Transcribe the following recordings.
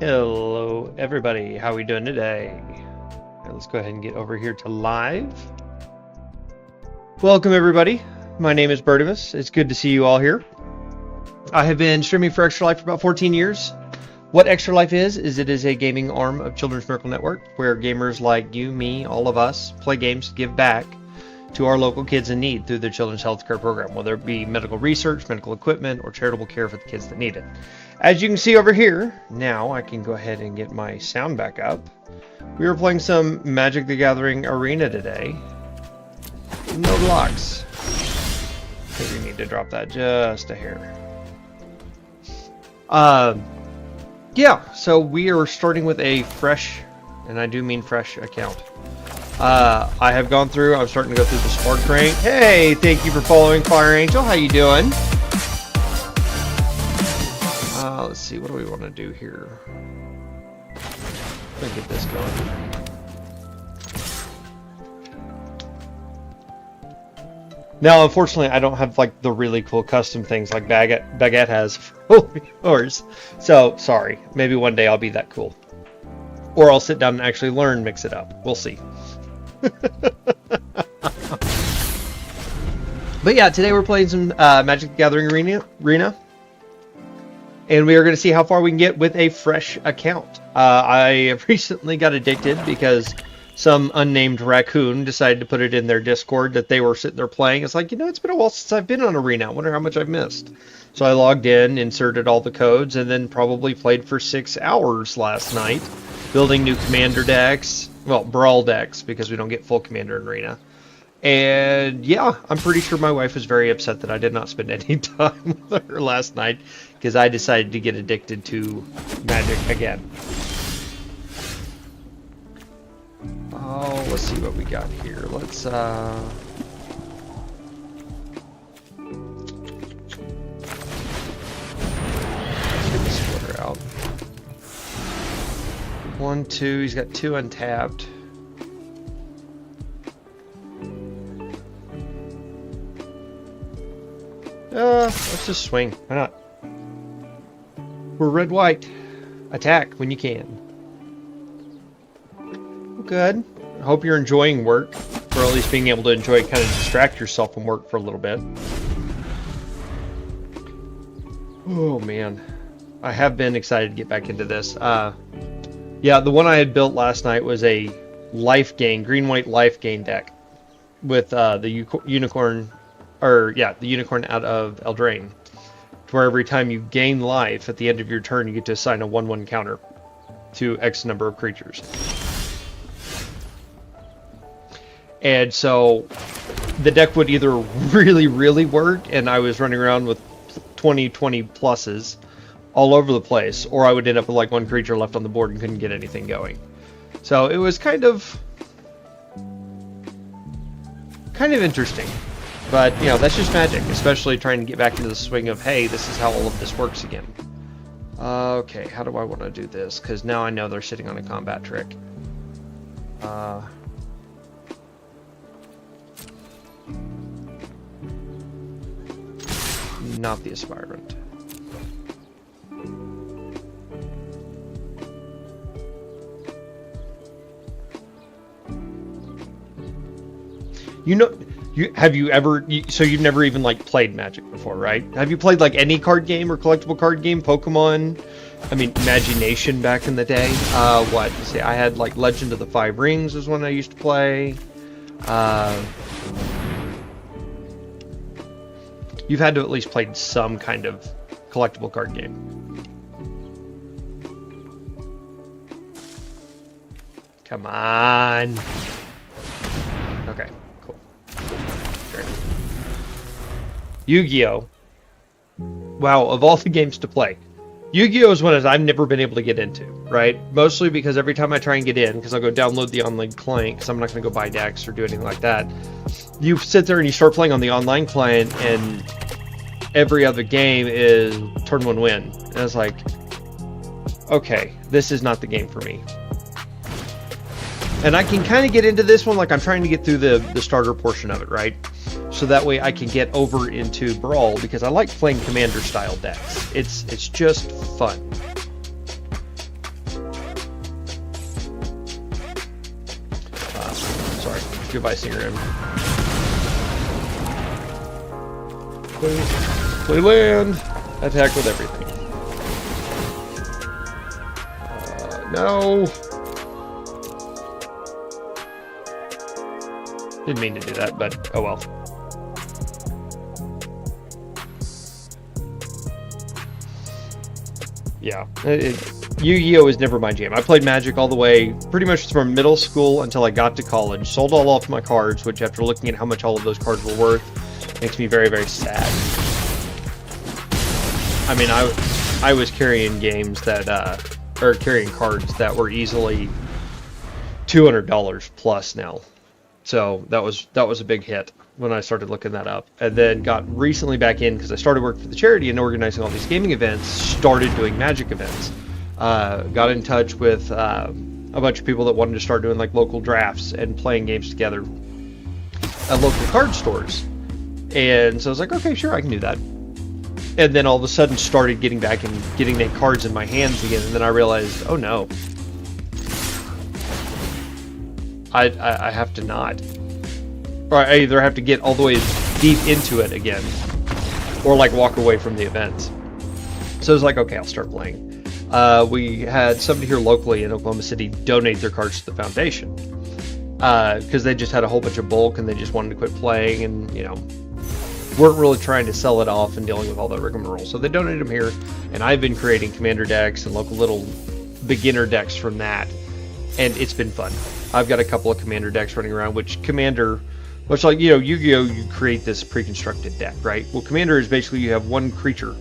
Hello everybody, how are we doing today? All right, let's go ahead and get over here to live. Welcome everybody, my name is Bertimus. It's good to see you all here. I have been streaming for Extra Life for about 14 years. What Extra Life is it is a gaming arm of Children's Miracle Network, where gamers like you, me, all of us, play games to give back to our local kids in need through the Children's Healthcare Program, whether it be medical research, medical equipment, or charitable care for the kids that need it. As you can see over here, now I can go ahead and get my sound back up. We were playing some Magic the Gathering Arena today. No blocks. I think we need to drop that just a hair. Yeah, so we are starting with a fresh, and I do mean fresh, account. I have gone through, I'm starting to go through the Spark rank. Hey, thank you for following Fire Angel, how you doing? Let's see, what do we want to do here? Let me get this going. Now, unfortunately, I don't have like the really cool custom things like Baguette has for yours. So, sorry. Maybe one day I'll be that cool. Or I'll sit down and actually learn, mix it up. We'll see. But yeah, today we're playing some Magic the Gathering Arena. And we are going to see how far we can get with a fresh account. I recently got addicted because some unnamed raccoon decided to put it in their Discord that they were sitting there playing. It's like, it's been a while since I've been on Arena. I wonder how much I've missed. So I logged in, inserted all the codes, and then probably played for 6 hours last night, building new commander decks. Well, brawl decks, because we don't get full commander in Arena. And yeah, I'm pretty sure my wife was very upset that I did not spend any time with her last night, because I decided to get addicted to Magic again. Oh, let's see what we got here. Let's get the splitter out. 1, 2, he's got 2 untapped. Let's just swing. Why not? We're red-white. Attack when you can. Good. I hope you're enjoying work, or at least being able to enjoy, kind of distract yourself from work for a little bit. Oh man, I have been excited to get back into this. Yeah, the one I had built last night was a life gain, green-white life gain deck with the unicorn, the unicorn out of Eldraine, to where every time you gain life at the end of your turn, you get to assign a 1/1 counter to X number of creatures. And so the deck would either really, really work, and I was running around with 20 pluses all over the place, or I would end up with like 1 creature left on the board and couldn't get anything going. So it was kind of interesting. But, that's just Magic, especially trying to get back into the swing of, hey, this is how all of this works again. Okay, how do I want to do this? Because now I know they're sitting on a combat trick. Not the Aspirant. So you've never even like played Magic before, right? Have you played like any card game or collectible card game? Pokemon? I mean, Imagination back in the day. What? See, I had like Legend of the Five Rings was one I used to play. You've had to at least play some kind of collectible card game. Come on. Okay, cool. Great. Yu-Gi-Oh! Wow, of all the games to play, Yu-Gi-Oh! Is one that I've never been able to get into, right? Mostly because every time I try and get in, because I'll go download the online client, because I'm not going to go buy decks or do anything like that, you sit there and you start playing on the online client, and every other game is turn 1 win. And it's like, okay, this is not the game for me. And I can kind of get into this one, like I'm trying to get through the starter portion of it, right? So that way I can get over into Brawl, because I like playing commander style decks. It's just fun. Goodbye, Singer. Play land. Attack with everything. No. Didn't mean to do that, but oh well. Yeah. Yu-Gi-Oh! Is never my jam. I played Magic all the way, pretty much from middle school until I got to college. Sold all off my cards, which after looking at how much all of those cards were worth, makes me very, very sad. I mean, I was carrying games that, or carrying cards that were easily $200 plus now. So that was a big hit when I started looking that up, and then got recently back in because I started working for the charity and organizing all these gaming events. Started doing Magic events. Got in touch with a bunch of people that wanted to start doing like local drafts and playing games together at local card stores. And so I was like, okay, sure, I can do that. And then all of a sudden started getting back and getting the cards in my hands again. And then I realized, oh no, I have to not. Or I either have to get all the way deep into it again, or like walk away from the events. So I was like, okay, I'll start playing. We had somebody here locally in Oklahoma City donate their cards to the foundation because they just had a whole bunch of bulk and they just wanted to quit playing, and you know, weren't really trying to sell it off and dealing with all that rigmarole. So they donated them here, and I've been creating commander decks and local little beginner decks from that, and it's been fun. I've got a couple of commander decks running around, which commander, much like, you know, Yu-Gi-Oh, you create this pre-constructed deck, right? Well, commander is basically you have one creature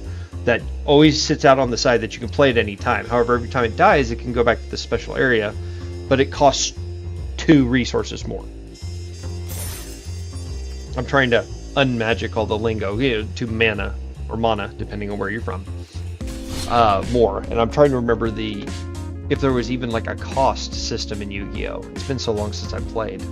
that always sits out on the side that you can play at any time. However, every time it dies, it can go back to the special area, but it costs 2 resources more. I'm trying to unmagic all the lingo, you know, to mana, or mana, depending on where you're from, more. And I'm trying to remember if there was even like a cost system in Yu-Gi-Oh! It's been so long since I played.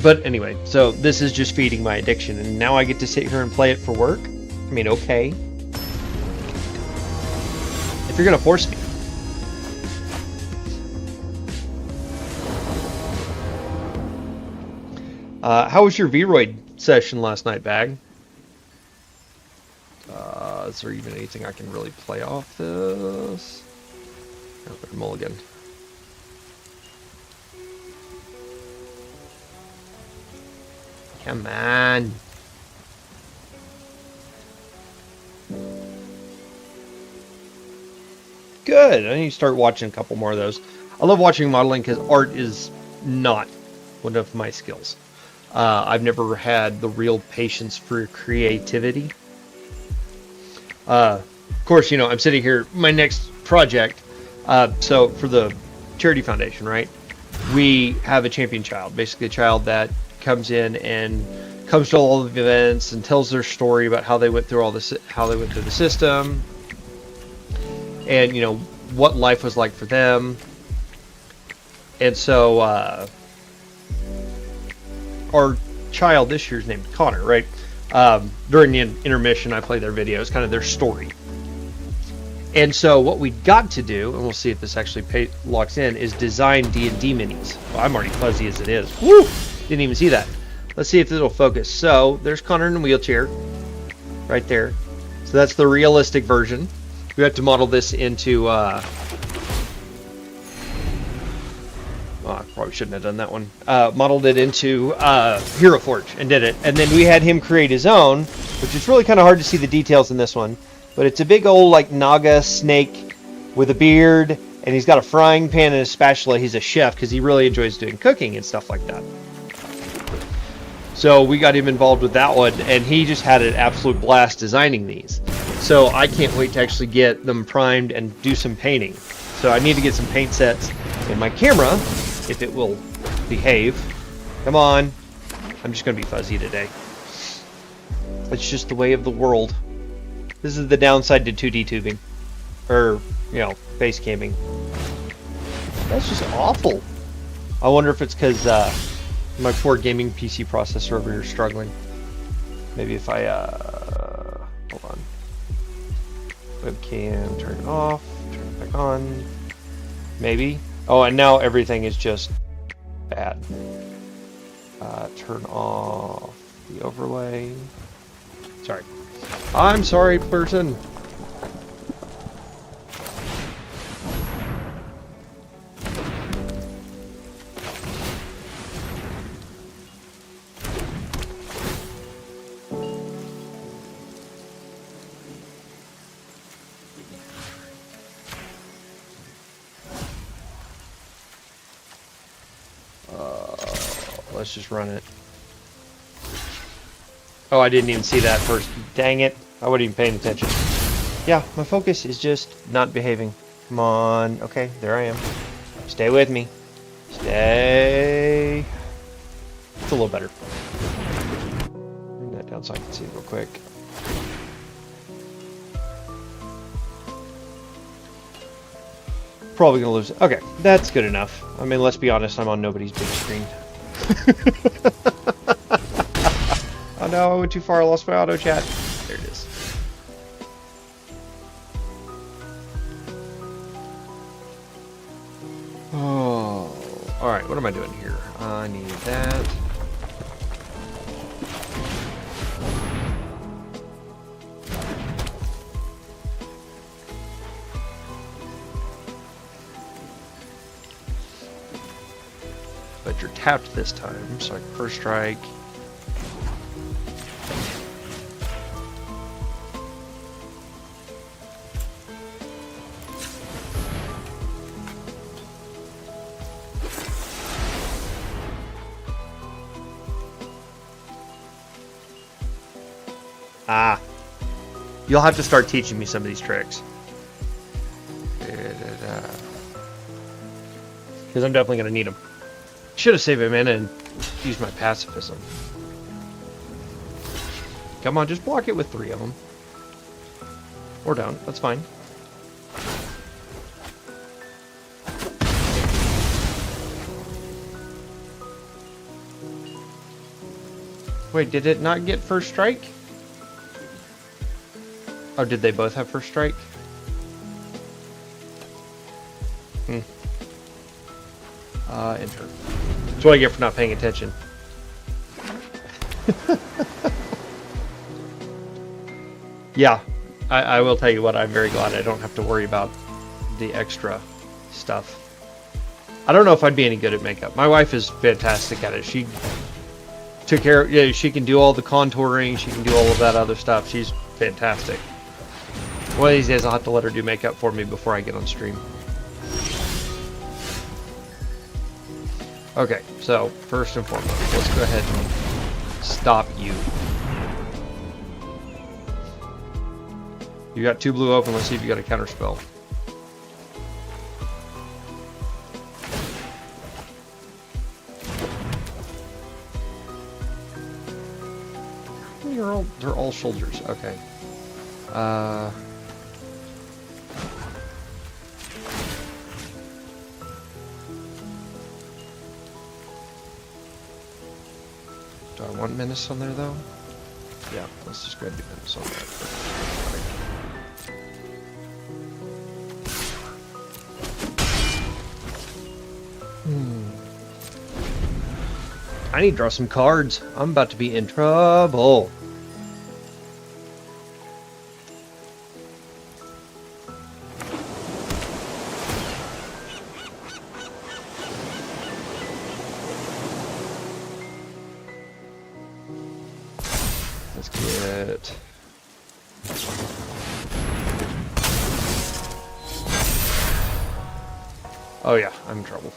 But anyway, so this is just feeding my addiction, and now I get to sit here and play it for work? I mean, okay. If you're gonna force me. How was your Vroid session last night, Bag? Is there even anything I can really play off this? I'll put a mulligan. Come on. Good. I need to start watching a couple more of those. I love watching modeling because art is not one of my skills. I've never had the real patience for creativity. Of course, you know, I'm sitting here, my next project, so for the charity foundation, right? We have a champion child, basically a child that comes in and comes to all of the events and tells their story about how they went through all this, how they went through the system, and you know what life was like for them. And so our child this year is named Connor, right? During the intermission, I play their videos, kind of their story. And so what we got to do, and we'll see if this actually locks in, is design D&D minis. Well, I'm already fuzzy as it is. Woo! Didn't even see that. Let's see if it'll focus. So there's Connor in a wheelchair, right there. So that's the realistic version. We have to model this into. Oh, I probably shouldn't have done that one. Modeled it into Hero Forge and did it. And then we had him create his own, which is really kind of hard to see the details in this one. But it's a big old like Naga snake with a beard, and he's got a frying pan and a spatula. He's a chef because he really enjoys doing cooking and stuff like that. So we got him involved with that one, and he just had an absolute blast designing these. So I can't wait to actually get them primed and do some painting. So I need to get some paint sets in my camera, if it will behave. Come on. I'm just going to be fuzzy today. It's just the way of the world. This is the downside to 2D tubing. Or, you know, face camming. That's just awful. I wonder if it's because my poor gaming PC processor over here is struggling. Maybe if I, hold on. Webcam, turn it off, turn it back on. Maybe. Oh, and now everything is just bad. Turn off the overlay. Sorry. I'm sorry, person. Let's just run it. Oh, I didn't even see that first. Dang it. I wasn't even paying attention. Yeah, my focus is just not behaving. Come on. Okay, there I am. Stay with me. Stay. It's a little better. Bring that down so I can see it real quick. Probably gonna lose it. Okay, that's good enough. I mean, let's be honest, I'm on nobody's big screen. Oh no, I went too far, I lost my auto chat. There it is. Oh, alright, what am I doing here? I need that. But you're tapped this time, so I can first strike. Ah, you'll have to start teaching me some of these tricks. Because I'm definitely going to need them. Should have saved him in and used my pacifism. Come on, just block it with 3 of them. Or down, that's fine. Wait, did it not get first strike? Oh, did they both have first strike? Enter. That's what I get for not paying attention. Yeah, I will tell you what, I'm very glad I don't have to worry about the extra stuff. I don't know if I'd be any good at makeup. My wife is fantastic at it. She took care of, yeah, she can do all the contouring, she can do all of that other stuff. She's fantastic. One of these days I'll have to let her do makeup for me before I get on stream. Okay, so first and foremost, let's go ahead and stop you. You got 2 blue open, let's see if you got a counter spell. They're all soldiers, okay. Do I want Menace on there though? Yeah, let's just go ahead and do Menace on there. I need to draw some cards. I'm about to be in trouble. Let's get... Oh yeah, I'm in trouble.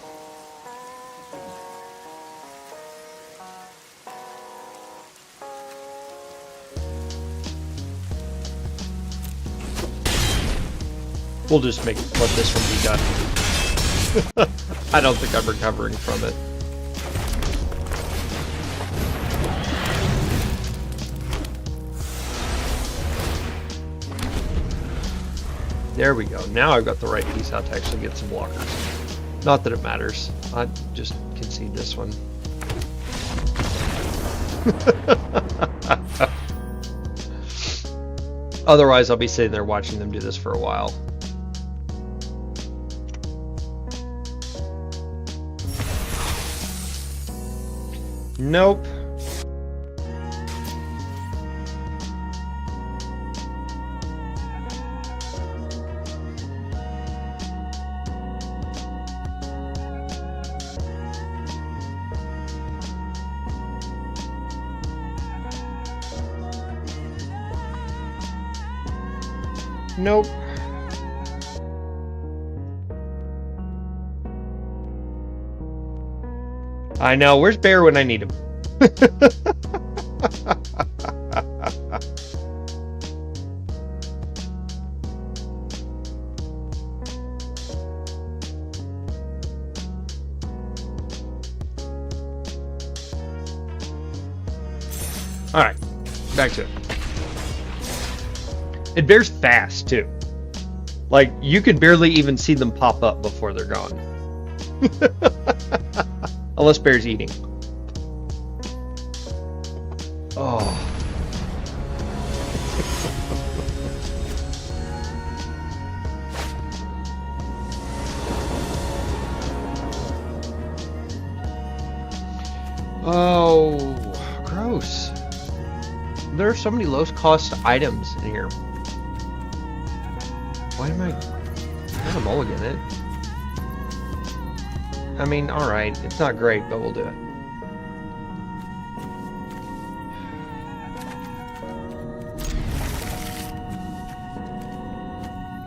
We'll just let this one be done. I don't think I'm recovering from it. There we go. Now I've got the right piece out to actually get some blockers. Not that it matters. I just concede this one. Otherwise, I'll be sitting there watching them do this for a while. Nope. Nope. I know. Where's Bear when I need him? Alright. Back to it. And Bear's fast, too. Like, you could barely even see them pop up before they're gone. Unless Bear's eating. Oh. Oh, gross. There are so many low-cost items in here. Why am I gonna mulligan it? I mean, alright, it's not great, but we'll do it.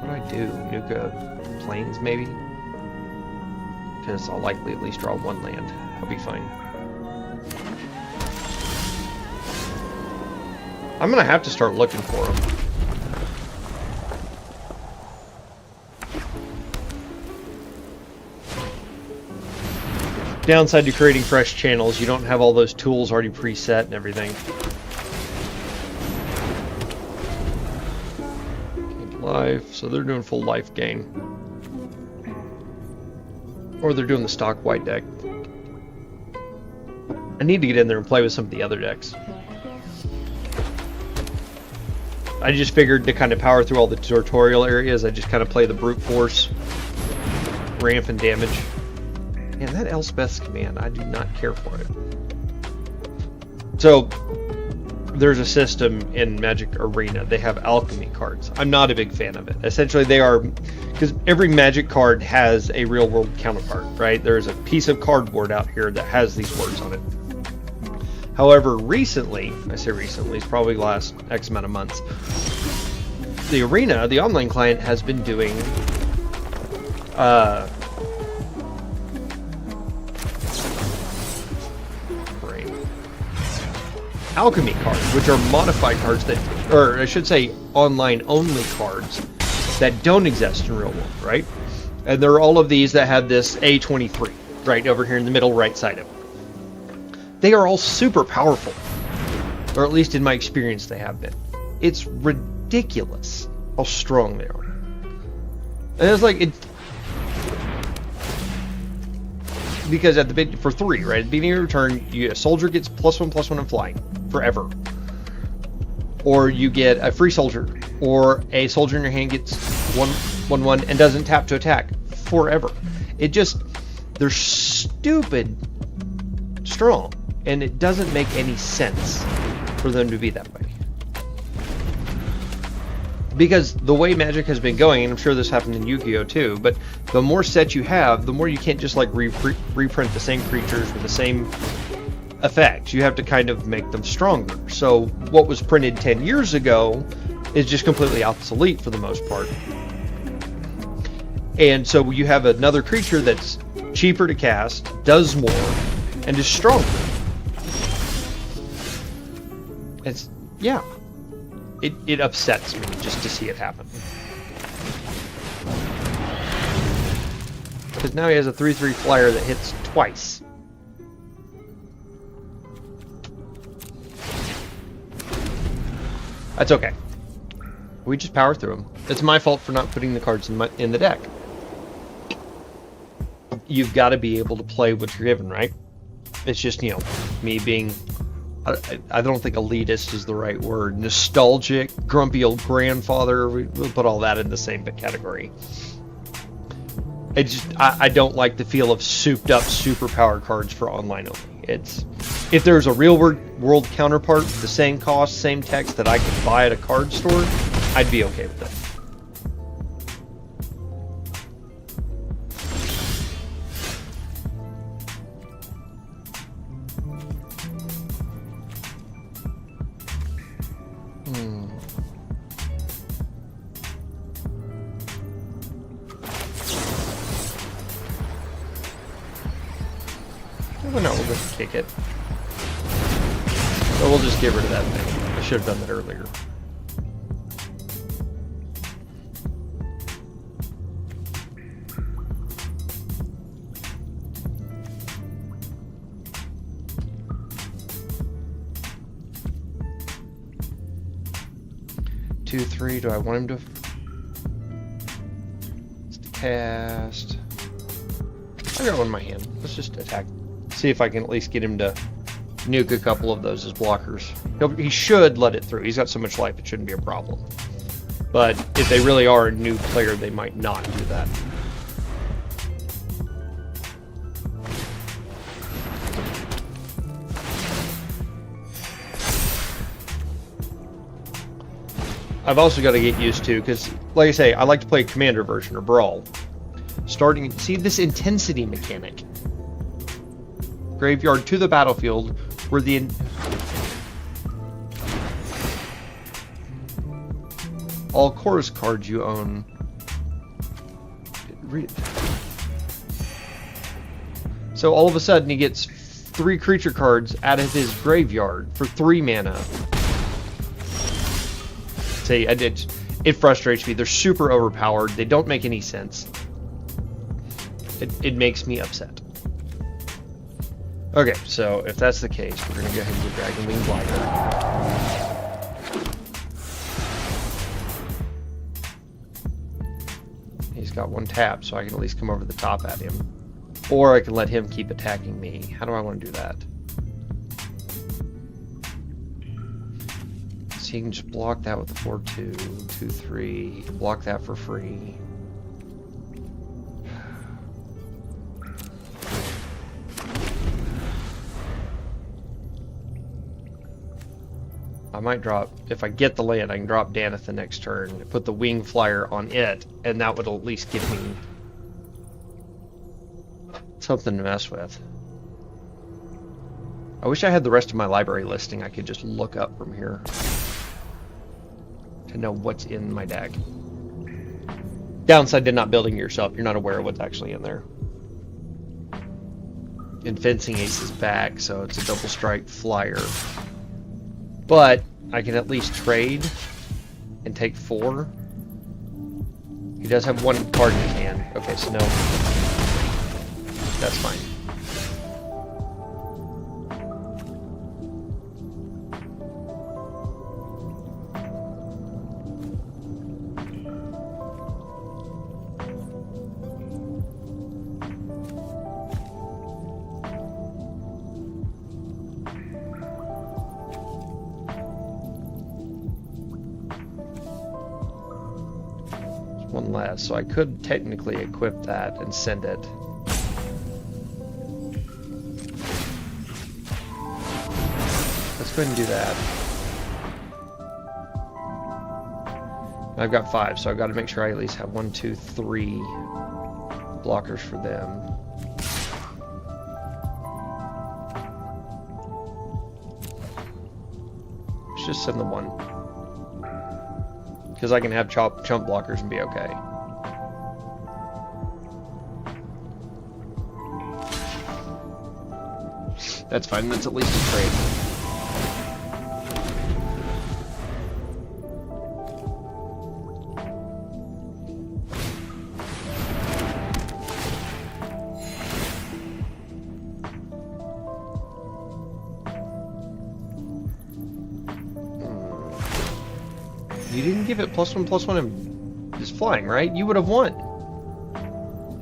What do I do? Nuka Plains, maybe? Because I'll likely at least draw one land. I'll be fine. I'm gonna have to start looking for them. Downside to creating fresh channels, you don't have all those tools already preset and everything. Gain life, so they're doing full life gain. Or they're doing the stock white deck. I need to get in there and play with some of the other decks. I just figured to kind of power through all the tutorial areas, I just kind of play the brute force, ramp, and damage. Man, that Elspeth's command, I do not care for it. So, there's a system in Magic Arena. They have alchemy cards. I'm not a big fan of it. Essentially, they are... because every Magic card has a real-world counterpart, right? There's a piece of cardboard out here that has these words on it. However, recently, I say recently, it's probably last X amount of months, the Arena, the online client, has been doing... alchemy cards, which are modified cards that, or I should say online only cards that don't exist in real world, right? And there are all of these that have this A23 right over here in the middle right side of it. They are all super powerful, or at least in my experience they have been. It's ridiculous how strong they are. And it's like, because at the for 3, right? At the beginning of your turn, a soldier gets +1/+1 in flying forever. Or you get a free soldier, or a soldier in your hand gets 1/1 and doesn't tap to attack forever. It just, they're stupid strong, and it doesn't make any sense for them to be that way. Because the way Magic has been going, and I'm sure this happened in Yu-Gi-Oh too, but the more sets you have, the more you can't just like reprint the same creatures with the same effects. You have to kind of make them stronger. So what was printed 10 years ago is just completely obsolete for the most part. And so you have another creature that's cheaper to cast, does more, and is stronger. It's, yeah. It upsets me just to see it happen. Because now he has a 3/3 flyer that hits twice. That's okay. We just power through them. It's my fault for not putting the cards in the deck. You've got to be able to play what you're given, right? It's just, you know, me being... I don't think elitist is the right word. Nostalgic, grumpy old grandfather. We'll put all that in the same category. I don't like the feel of souped up superpower cards for online only. It's If there's a real world counterpart with the same cost, same text that I could buy at a card store, I'd be okay with it. Well, no, we'll just kick it. So we'll just get rid of that thing. I should have done that earlier. Two, three. Do I want him to? It's to cast. I got one in my hand. Let's just attack. See if I can at least get him to nuke a couple of those as blockers. He should let it through. He's got so much life, it shouldn't be a problem. But if they really are a new player, they might not do that. I've also got to get used to, because, like I say, I like to play Commander version or Brawl. See this intensity mechanic. Graveyard to the battlefield, where the all chorus cards you own. So all of a sudden he gets 3 creature cards out of his graveyard for 3 mana. See, it frustrates me. They're super overpowered. They don't make any sense. It makes me upset. Okay, so if that's the case, we're going to go ahead and get Dragon Wing Blighter. He's got 1 tap, so I can at least come over the top at him. Or I can let him keep attacking me. How do I want to do that? So you can just block that with the 4/2, 2/3, block that for free. I might drop, if I get the land, I can drop Daneth the next turn, put the Wing Flyer on it, and that would at least give me something to mess with. I wish I had the rest of my library listing I could just look up from here to know what's in my deck. Downside to not building yourself, you're not aware of what's actually in there. And Fencing Ace is back, so it's a double strike flyer. But I can at least trade and take 4. He does have 1 card in his hand. Okay, so no. That's fine. One less, so I could technically equip that and send it. Let's go ahead and do that. I've got 5, so I've got to make sure I at least have 1, 2, 3 blockers for them. Let's just send the 1. Because I can have chump blockers and be okay. That's fine, that's at least a trade. You didn't give it +1/+1 and just flying, right? You would have won.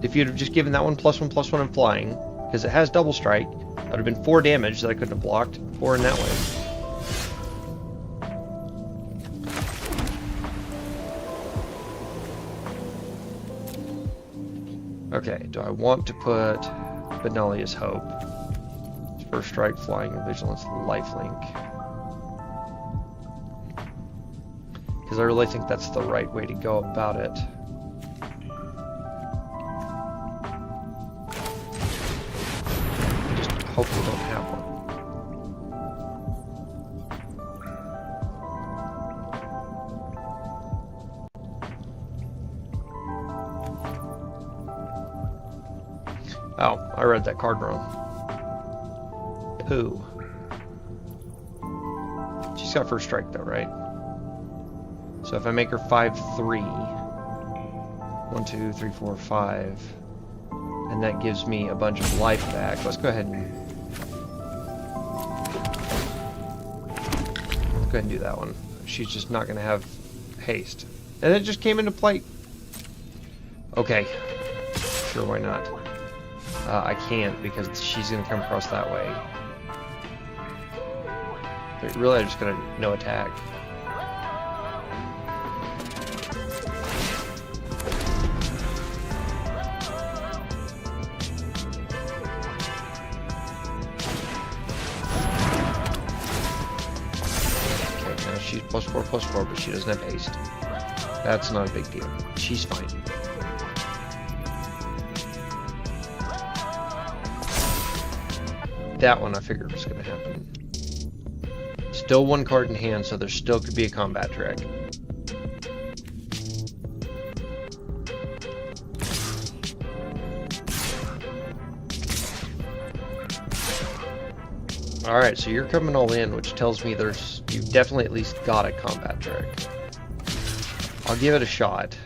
If you'd have just given that one +1/+1 and flying, because it has double strike, that would have been 4 damage that I couldn't have blocked. 4 in that way. Okay, do I want to put Benalia's Hope? First strike, flying, vigilance, lifelink. Because I really think that's the right way to go about it. Just hope we don't have one. Oh, I read that card wrong. Pooh. She's got first strike though, right? So if I make her 5/3, 1, 2, 3, 4, 5, and that gives me a bunch of life back. Let's go ahead and do that one. She's just not going to have haste, and it just came into play. Okay, sure, why not? I can't because she's going to come across that way. But really, I just got to no attack. Okay, now she's +4/+4, but she doesn't have haste. That's not a big deal. She's fine. That one I figured was going to happen. Still one card in hand, so there still could be a combat trick. Alright, so you're coming all in, which tells me you've definitely at least got a combat trick. I'll give it a shot.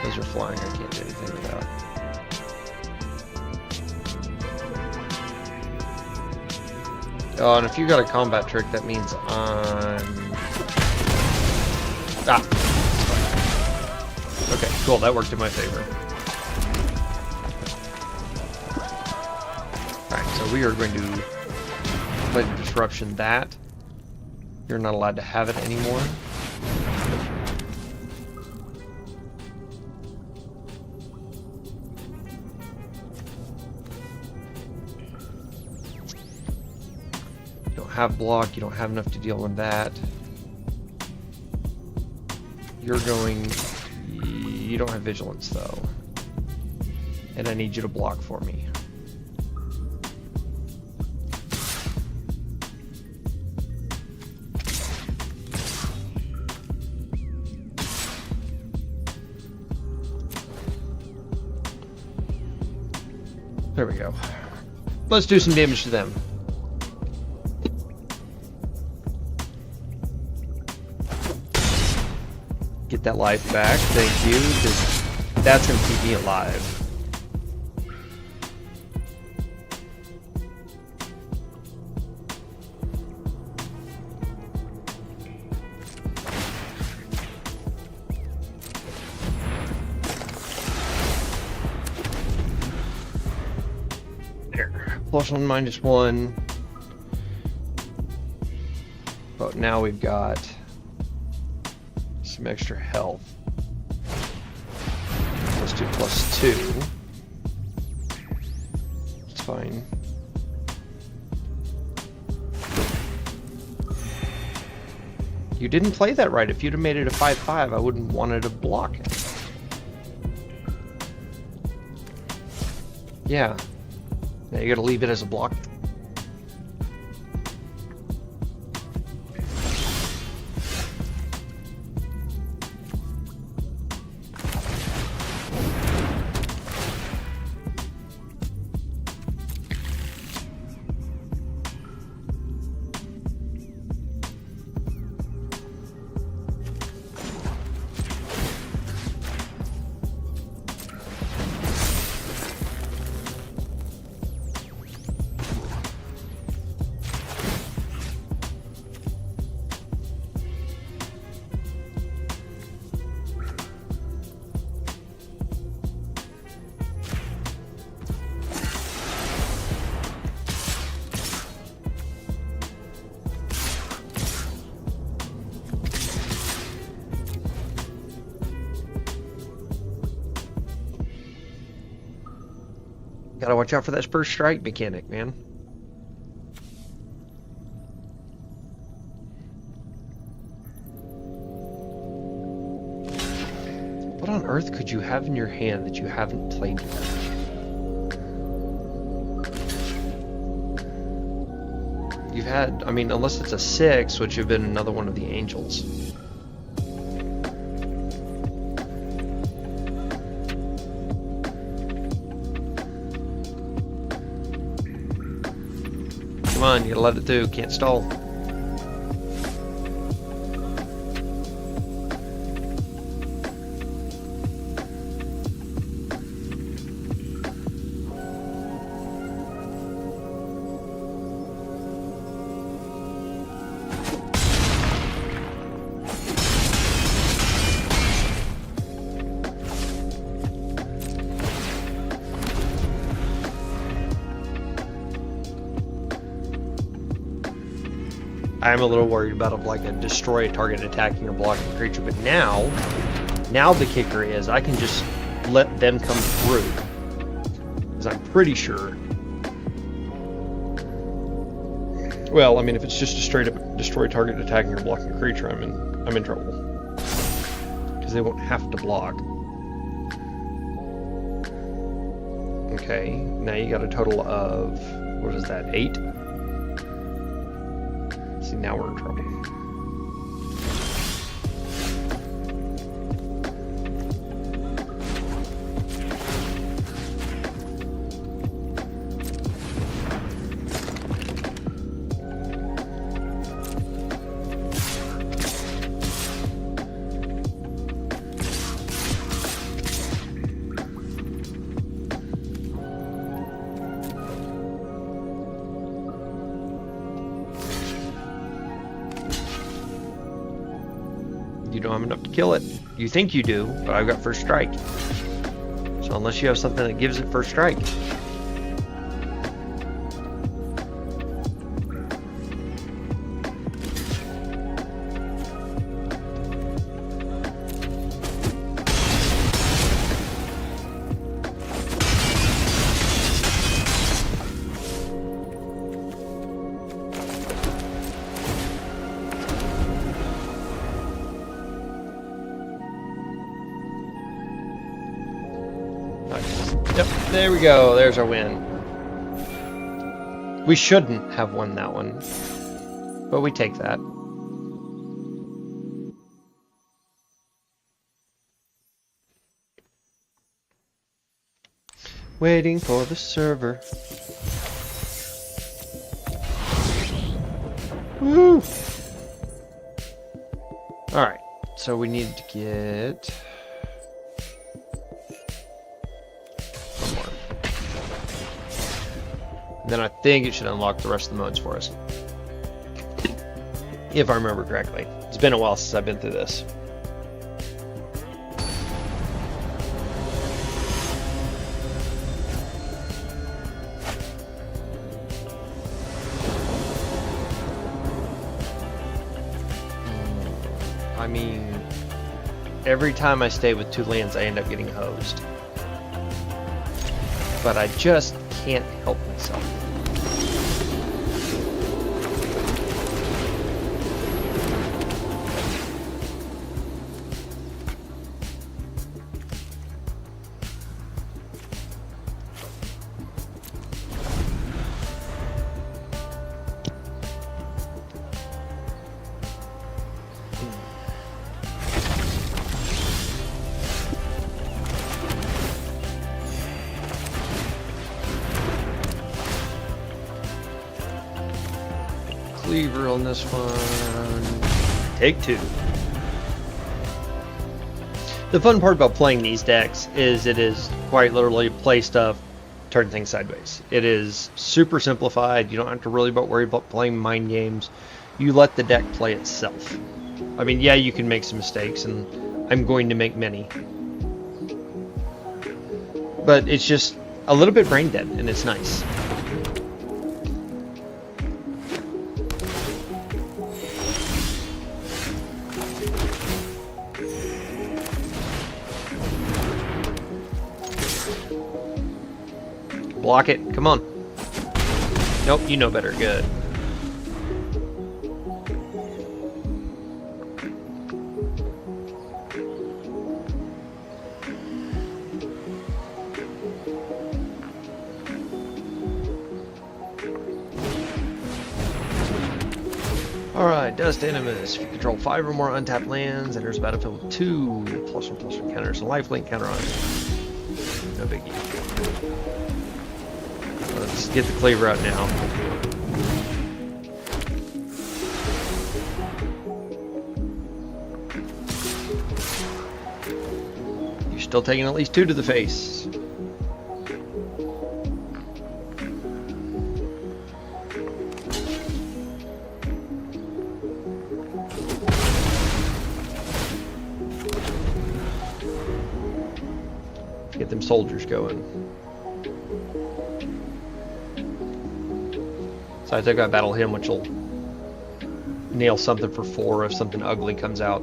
Those are flying, I can't do anything without. Oh, and if you got a combat trick, that means I'm... Ah! Okay, cool, that worked in my favor. Alright, so we are going to play the disruption that. You're not allowed to have it anymore. Have block, you don't have enough to deal with that. You don't have vigilance though. And I need you to block for me. There we go. Let's do some damage to them. Get that life back, thank you, because that's going to keep me alive. There, +1, -1. But now we've got some extra health. Let's do +2. It's fine. You didn't play that right. If you'd have made it a 5/5, I wouldn't wanted to block it. Yeah. Now you gotta leave it as a block. Gotta watch out for that first strike mechanic, man. What on earth could you have in your hand that you haven't played yet? You've had, I mean, unless it's a 6, which would have been another one of the angels. Come on, you gotta let it through, can't stall. I'm a little worried about like a destroy a target attacking or blocking a creature, but now the kicker is I can just let them come through, because I'm pretty sure. Well, I mean, if it's just a straight up destroy target attacking or blocking a creature, I'm in trouble, because they won't have to block. Okay, now you got a total of, what is that, 8? See, now we're in trouble. You don't have enough to kill it. You think you do, but I've got first strike. So unless you have something that gives it first strike. Yep, there we go. There's our win. We shouldn't have won that one, but we take that. Waiting for the server. Woo! Alright, so we need to get... then I think it should unlock the rest of the modes for us. If I remember correctly. It's been a while since I've been through this. I mean, every time I stay with 2 lands, I end up getting hosed. But I just can't help myself. Cleaver on this one. Take 2. The fun part about playing these decks is it is quite literally play stuff, turn things sideways. It is super simplified. You don't have to really worry about playing mind games. You let the deck play itself. I mean, yeah, you can make some mistakes, and I'm going to make many. But it's just a little bit brain dead, and it's nice. Block it. Come on. Nope, you know better. Good. Alright, Dust Animus. If you control 5 or more untapped lands, enters the battlefield with 2 +1/+1 counters, a lifelink counter on it. No biggie. Let's get the cleaver out now. You're still taking at least 2 to the face. Get them soldiers going. So I think I battle him, which will nail something for 4 if something ugly comes out.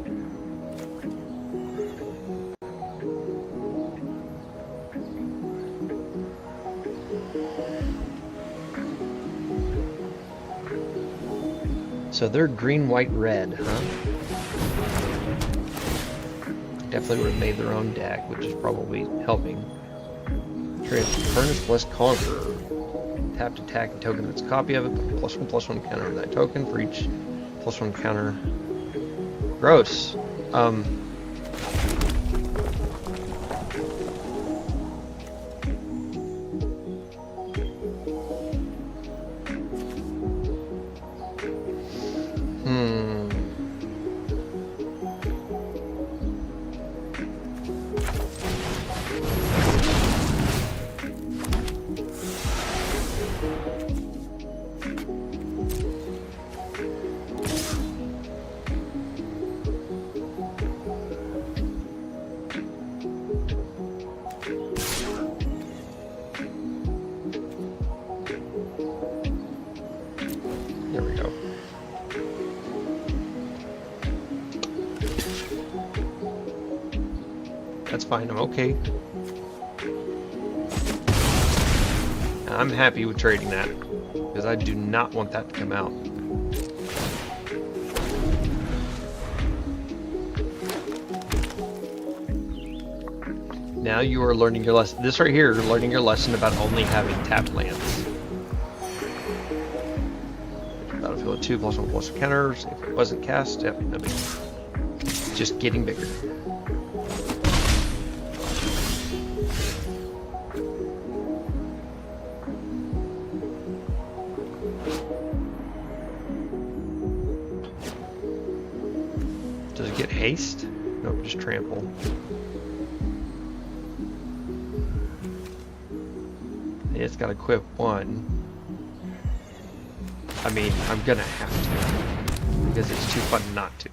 So they're green, white, red, huh? Definitely would have made their own deck, which is probably helping. Furnace Blessed Conqueror. Tap to attack a token that's a copy of it, +1/+1 counter of that token for each +1 counter. Gross. There we go. That's fine, I'm okay. I'm happy with trading that, because I do not want that to come out. Now you are learning your lesson. This right here, you're learning your lesson about only having tapped lands. Battlefield with 2 +1/+1 counters. If it wasn't cast, yep, no big. Just getting bigger. Does it get haste? Nope, just trample. It's got to equip 1. I mean, I'm gonna have to, because it's too fun not to.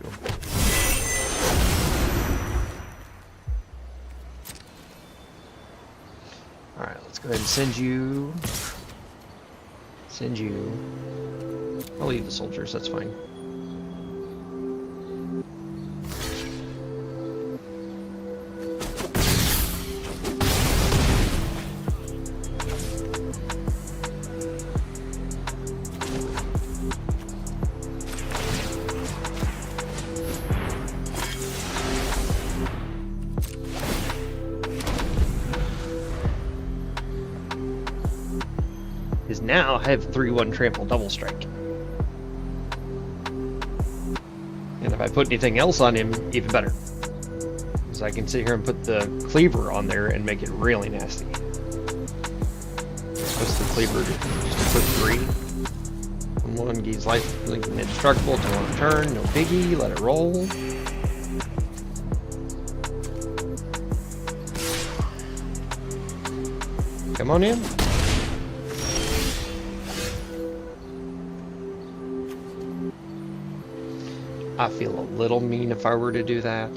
Alright, let's go ahead and send you. I'll leave the soldiers, that's fine. Is now I have 3/1 trample double strike. And if I put anything else on him, even better. Because I can sit here and put the cleaver on there and make it really nasty. What's the cleaver do? Just put 3. 1 gains life, link indestructible to 1 turn, no biggie, let it roll. Come on in. I feel a little mean if I were to do that.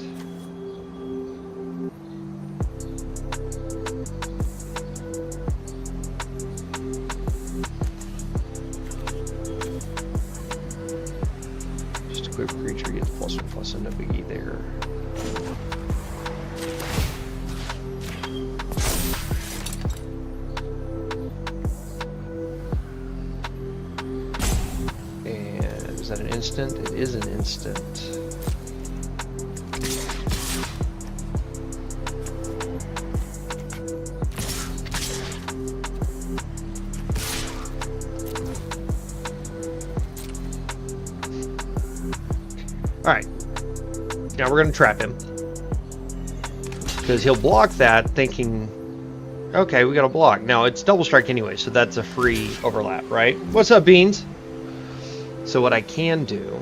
Just a quick creature gets +1/+1, no biggie there. instant? It is an instant. Alright. Now we're going to trap him. Because he'll block that thinking, okay, we got a block. Now it's double strike anyway, so that's a free overlap, right? What's up, Beans? So what I can do,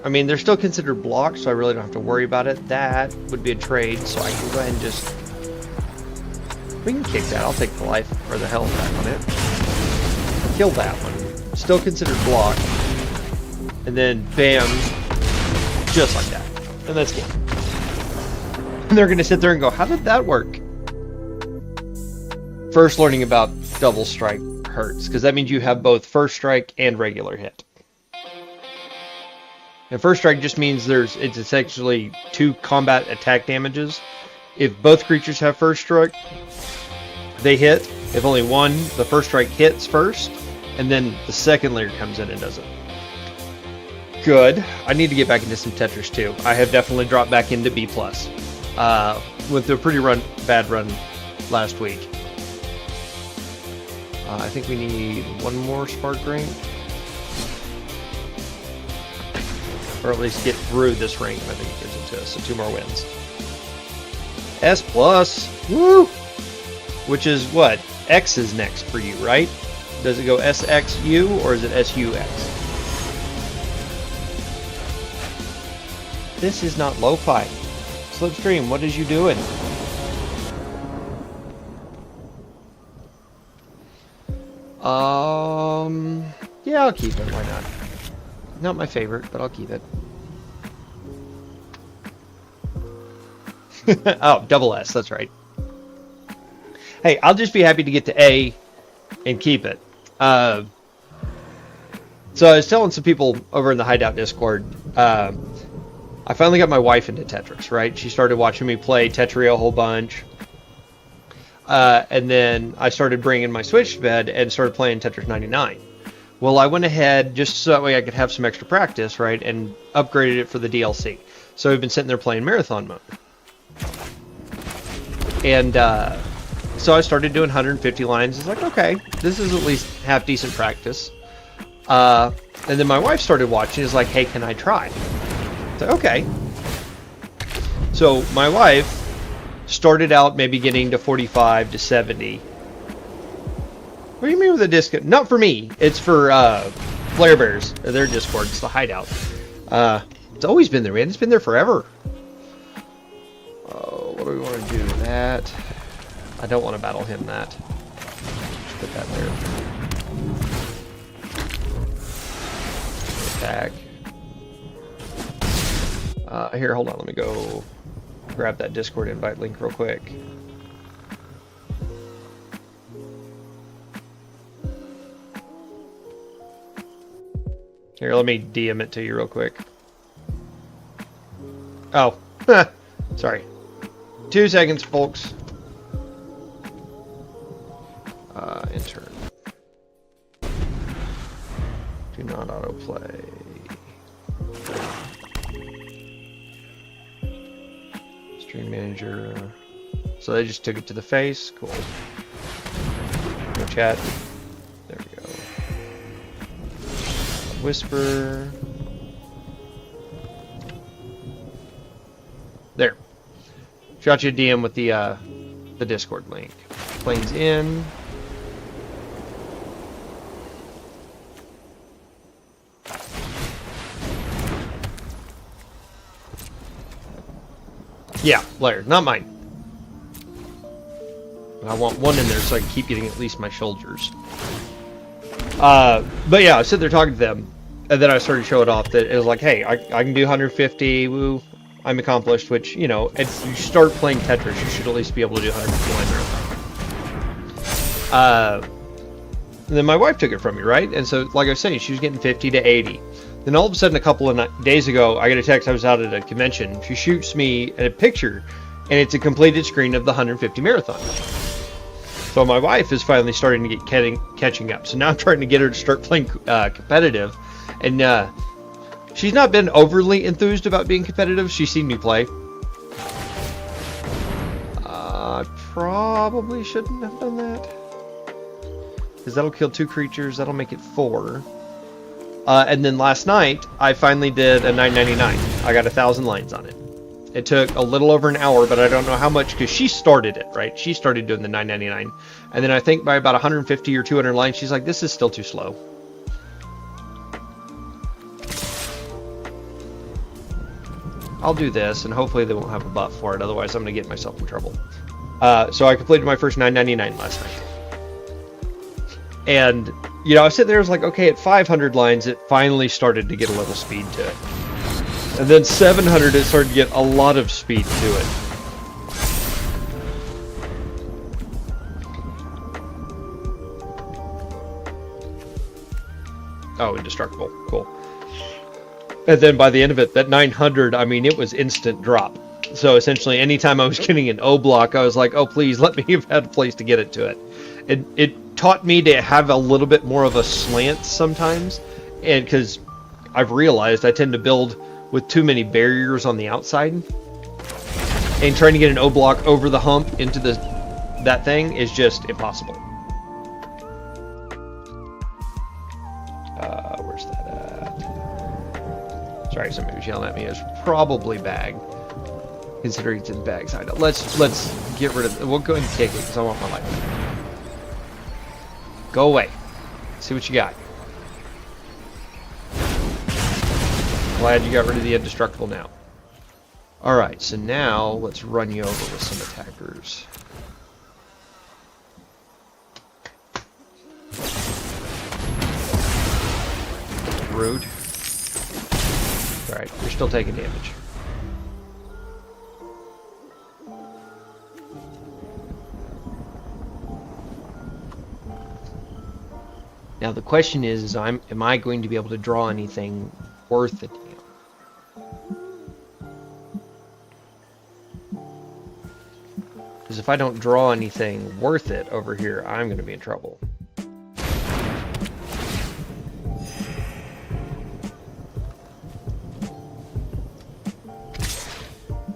I mean, they're still considered blocks, so I really don't have to worry about it. That would be a trade, so I can go ahead and just... We can kick that. I'll take the life or the health back on it. Kill that one. Still considered block. And then, bam, just like that. And that's game. And they're going to sit there and go, how did that work? First learning about double strike hurts, because that means you have both first strike and regular hit. And first strike just means it's essentially 2 combat attack damages. If both creatures have first strike, they hit. If only one, the first strike hits first, and then the second layer comes in and does it. Good. I need to get back into some Tetris too. I have definitely dropped back into B+. With a pretty bad run last week. I think we need one more Spark Ring. Or at least get through this rank, I think it gives it to us. So 2 more wins. S+. Woo! Which is what? X is next for you, right? Does it go SXU or is it SUX? This is not lo-fi. Slipstream, what is you doing? Yeah, I'll keep it. Why not? Not my favorite, but I'll keep it. Oh, double S, that's right. Hey, I'll just be happy to get to A and keep it. So I was telling some people over in the Hideout Discord, I finally got my wife into Tetris, right? She started watching me play Tetris a whole bunch. And then I started bringing my Switch to bed and started playing Tetris 99. Well, I went ahead just so that way I could have some extra practice, right? And upgraded it for the DLC. So I've been sitting there playing Marathon mode. And so I started doing 150 lines. It's like, okay, this is at least half decent practice. And then my wife started watching. It's like, hey, can I try? It's like, okay. So my wife started out maybe getting to 45 to 70. What do you mean with a disc? Not for me. It's for Flare Bears. Their Discord. It's the Hideout. It's always been there, man. It's been there forever. What do we want to do to that? I don't want to battle him that. Just put that there. Attack. Here, hold on. Let me go grab that Discord invite link real quick. Here, let me DM it to you real quick. Oh, sorry. 2 seconds, folks. Enter. Do not autoplay. Stream manager. So they just took it to the face. Cool. No chat. There we go. Whisper. There. Shot you a DM with the Discord link. Planes in. Yeah, Blair, not mine. I want one in there so I can keep getting at least my shoulders. But yeah, I was sitting there talking to them, and then I started showing off that it was like, hey, I can do 150, woo, I'm accomplished, which, you know, if you start playing Tetris, you should at least be able to do 150 line marathon. And then my wife took it from me, right? And so, like I was saying, she was getting 50 to 80. Then all of a sudden, a couple of days ago, I get a text. I was out at a convention. She shoots me a picture, and it's a completed screen of the 150 marathon. So my wife is finally starting to get catching up. So now I'm trying to get her to start playing competitive. And She's not been overly enthused about being competitive. She's seen me play. I probably shouldn't have done that. Because that'll kill 2 creatures. That'll make it 4. And then last night, I finally did a 999. I got 1,000 lines on it. It took a little over an hour, but I don't know how much, because she started it, right? She started doing the 999. And then I think by about 150 or 200 lines, she's like, this is still too slow. I'll do this, and hopefully they won't have a buff for it. Otherwise, I'm going to get myself in trouble. So I completed my first 999 last night. And, you know, I was sitting there, I was like, okay, at 500 lines, it finally started to get a little speed to it. And then 700, it started to get a lot of speed to it. Oh, indestructible. Cool. And then by the end of it, that 900, I mean, it was instant drop. So essentially, anytime I was getting an O block, I was like, oh, please, let me have had a place to get it to it. It taught me to have a little bit more of a slant sometimes. And because I've realized I tend to build with too many barriers on the outside. And trying to get an O block over the hump into that thing is just impossible. Where's that at? Sorry, somebody was yelling at me. It's probably bag, considering it's in bag side. Let's get rid of it. We'll go ahead and kick it because I want my life. Go away. See what you got. Glad you got rid of the indestructible now. Alright, so now let's run you over with some attackers. Rude. Alright, you're still taking damage. Now the question is am I going to be able to draw anything worth it? Because if I don't draw anything worth it over here, I'm going to be in trouble.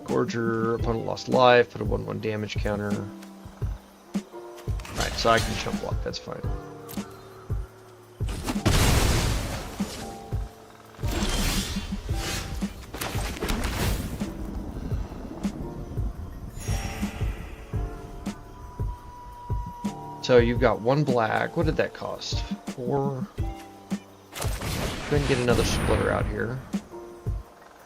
Gorger, opponent lost life, put a 1/1 damage counter. Right, so I can chump block, that's fine. So you've got 1 black. What did that cost? 4. Go ahead and get another splitter out here.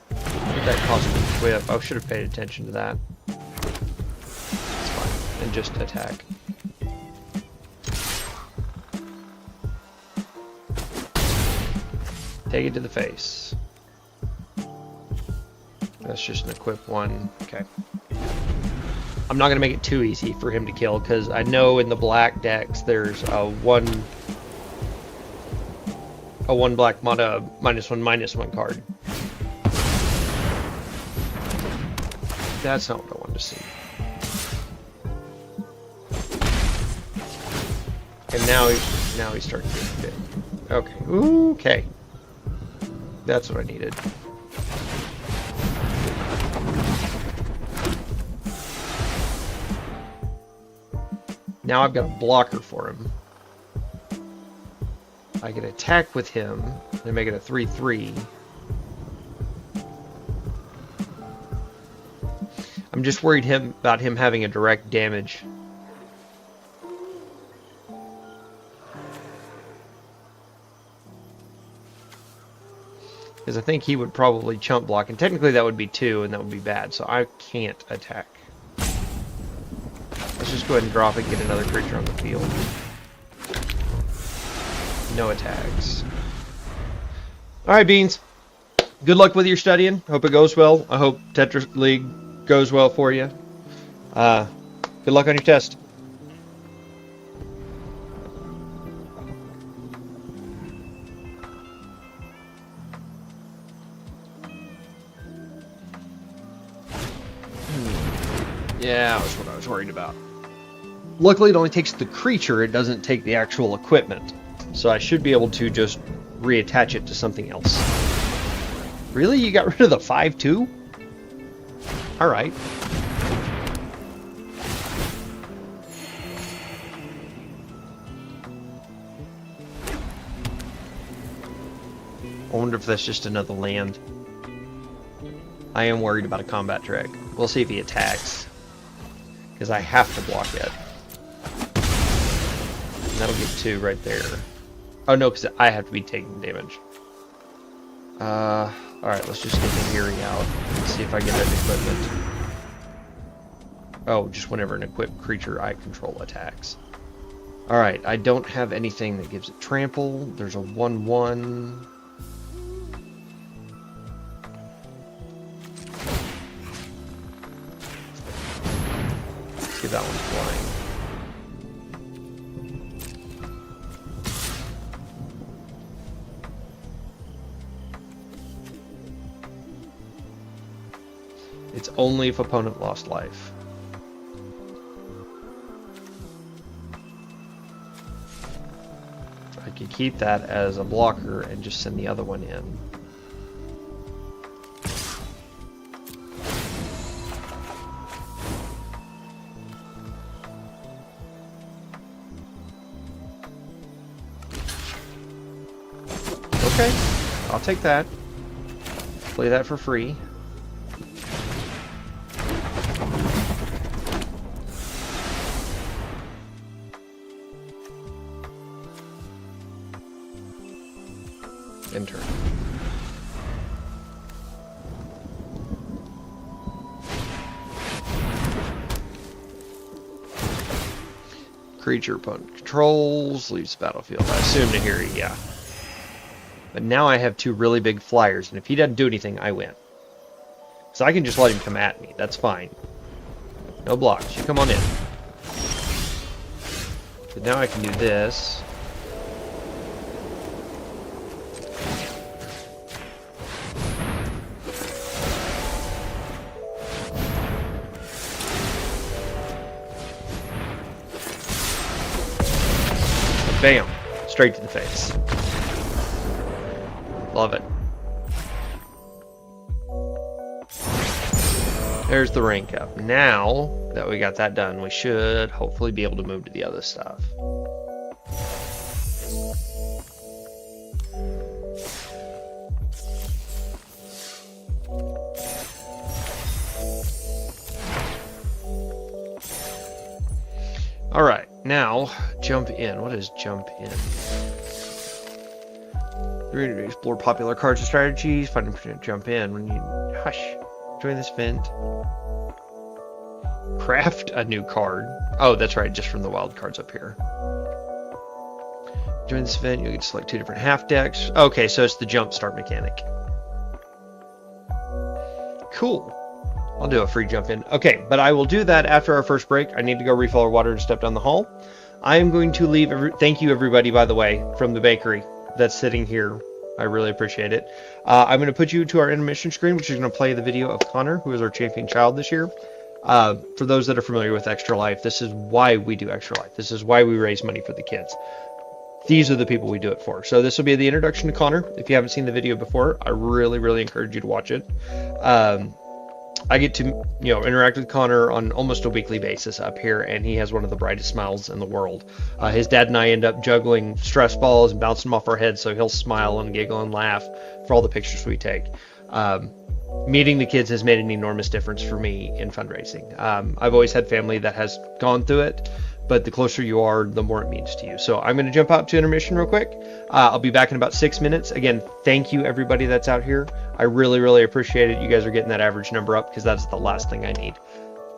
What did that cost me? Whip. I should have paid attention to that. It's fine. And just attack. Take it to the face. That's just an equip 1. Okay. I'm not going to make it too easy for him to kill, because I know in the black decks there's a one black mana -1/-1 card. That's not what I wanted to see. And now he's starting to get bit. Okay. Okay. That's what I needed. Now I've got a blocker for him. I can attack with him and make it a 3/3. I'm just worried about him having a direct damage. Because I think he would probably chump block, and technically that would be 2, and that would be bad, so I can't attack. Let's just go ahead and drop it and get another creature on the field. No attacks. Alright, Beans. Good luck with your studying. Hope it goes well. I hope Tetris League goes well for you. Good luck on your test. Yeah, that's what I was worried about. Luckily, it only takes the creature, it doesn't take the actual equipment. So I should be able to just reattach it to something else. Really? You got rid of the 5-2? Alright. I wonder if that's just another land. I am worried about a combat trick. We'll see if he attacks. Because I have to block it. And that'll get 2 right there. Oh no, because I have to be taking damage. Alright, let's just get the Eerie out and see if I get that equipment. Oh, just whenever an equipped creature I control attacks. Alright, I don't have anything that gives it trample. There's a 1/1. Let's get that one flying. It's only if opponent lost life. I could keep that as a blocker and just send the other one in. Okay, I'll take that. Play that for free. Enter. Creature opponent controls, leaves the battlefield. I assume Nahiri, yeah. But now I have 2 really big flyers, and if he doesn't do anything, I win. So I can just let him come at me. That's fine. No blocks. You come on in. But now I can do this. Bam! Straight to the face. Love it. There's the rank up. Now that we got that done, we should hopefully be able to move to the other stuff. Alright, now jump in. What is jump in? We're going to explore popular cards and strategies. Find and jump in when you hush. Join this event. Craft a new card. Oh, that's right, just from the wild cards up here. Join this event, you'll get to select 2 different half decks. Okay, so it's the jump start mechanic. Cool. I'll do a free jump in. Okay, but I will do that after our first break. I need to go refill our water and step down the hall. I am going to leave. Thank you, everybody, by the way, from the bakery that's sitting here. I really appreciate it. I'm going to put you to our intermission screen, which is going to play the video of Connor, who is our champion child this year. For those that are familiar with Extra Life, this is why we do Extra Life. This is why we raise money for the kids. These are the people we do it for. So this will be the introduction to Connor. If you haven't seen the video before, I really, really encourage you to watch it. I get to, interact with Connor on almost a weekly basis up here, and he has one of the brightest smiles in the world. His dad and I end up juggling stress balls and bouncing them off our heads, so he'll smile and giggle and laugh for all the pictures we take. Meeting the kids has made an enormous difference for me in fundraising. I've always had family that has gone through it, but the closer you are, the more it means to you. So I'm going to jump out to intermission real quick. I'll be back in about 6 minutes. Again, thank you everybody that's out here. I really, really appreciate it. You guys are getting that average number up because that's the last thing I need.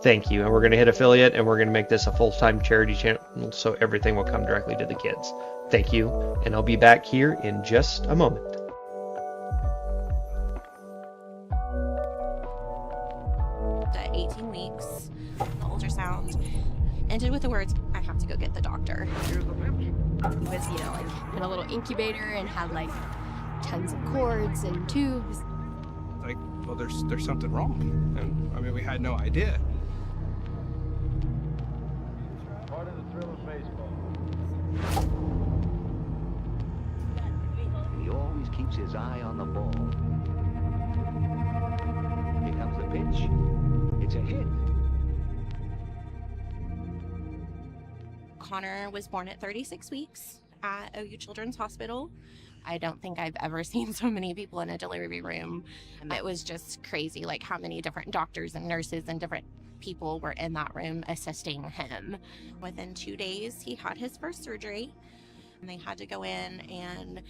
Thank you. And we're going to hit affiliate, and we're going to make this a full-time charity channel so everything will come directly to the kids. Thank you. And I'll be back here in just a moment. At 18 weeks, the ultrasound ended with the words, "I have to go get the doctor." He was, like in a little incubator and had like tons of cords and tubes. Like, well, there's something wrong, and I mean, we had no idea. Part of the thrill of baseball. He always keeps his eye on the ball. pitch. It's a hit. Connor was born at 36 weeks at OU Children's Hospital. I don't think I've ever seen so many people in a delivery room. It was just crazy, like how many different doctors and nurses and different people were in that room assisting him. Within 2 days, he had his first surgery. And they had to go in and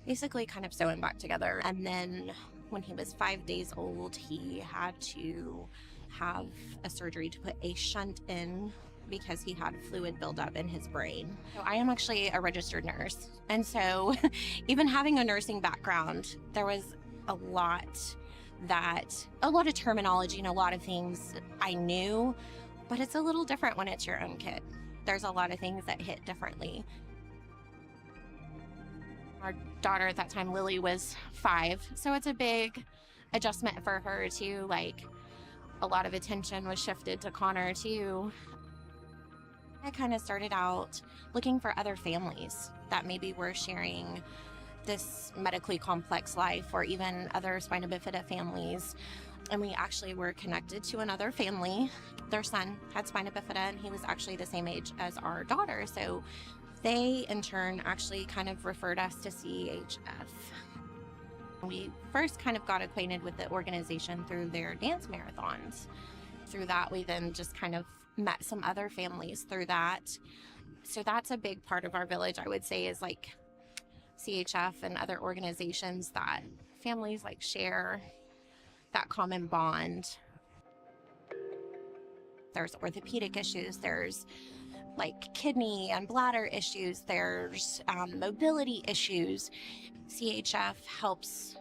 basically kind of sew him back together. And then when he was 5 days old, he had to have a surgery to put a shunt in because he had fluid buildup in his brain. So I am actually a registered nurse. And so even having a nursing background, there was a lot of terminology and a lot of things I knew, but it's a little different when it's your own kid. There's a lot of things that hit differently. Our daughter at that time, Lily, was 5, so it's a big adjustment for her too. Like, a lot of attention was shifted to Connor too. I kind of started out looking for other families that maybe were sharing this medically complex life, or even other spina bifida families. And we actually were connected to another family. Their son had spina bifida, and he was actually the same age as our daughter. So they, in turn, actually kind of referred us to CHF. We first kind of got acquainted with the organization through their dance marathons. Through that, we then just kind of met some other families through that. So that's a big part of our village, I would say, is like CHF and other organizations that families like share that common bond. There's orthopedic issues, there's like kidney and bladder issues, there's mobility issues. CHF helps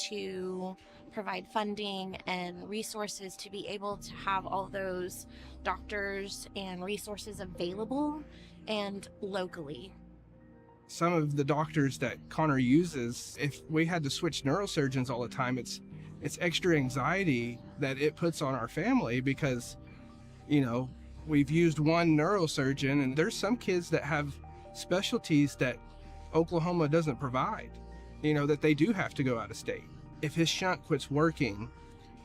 to provide funding and resources to be able to have all those doctors and resources available and locally. Some of the doctors that Connor uses, if we had to switch neurosurgeons all the time, it's extra anxiety that it puts on our family because, you know, we've used one neurosurgeon, and there's some kids that have specialties that Oklahoma doesn't provide, you know, that they do have to go out of state. If his shunt quits working,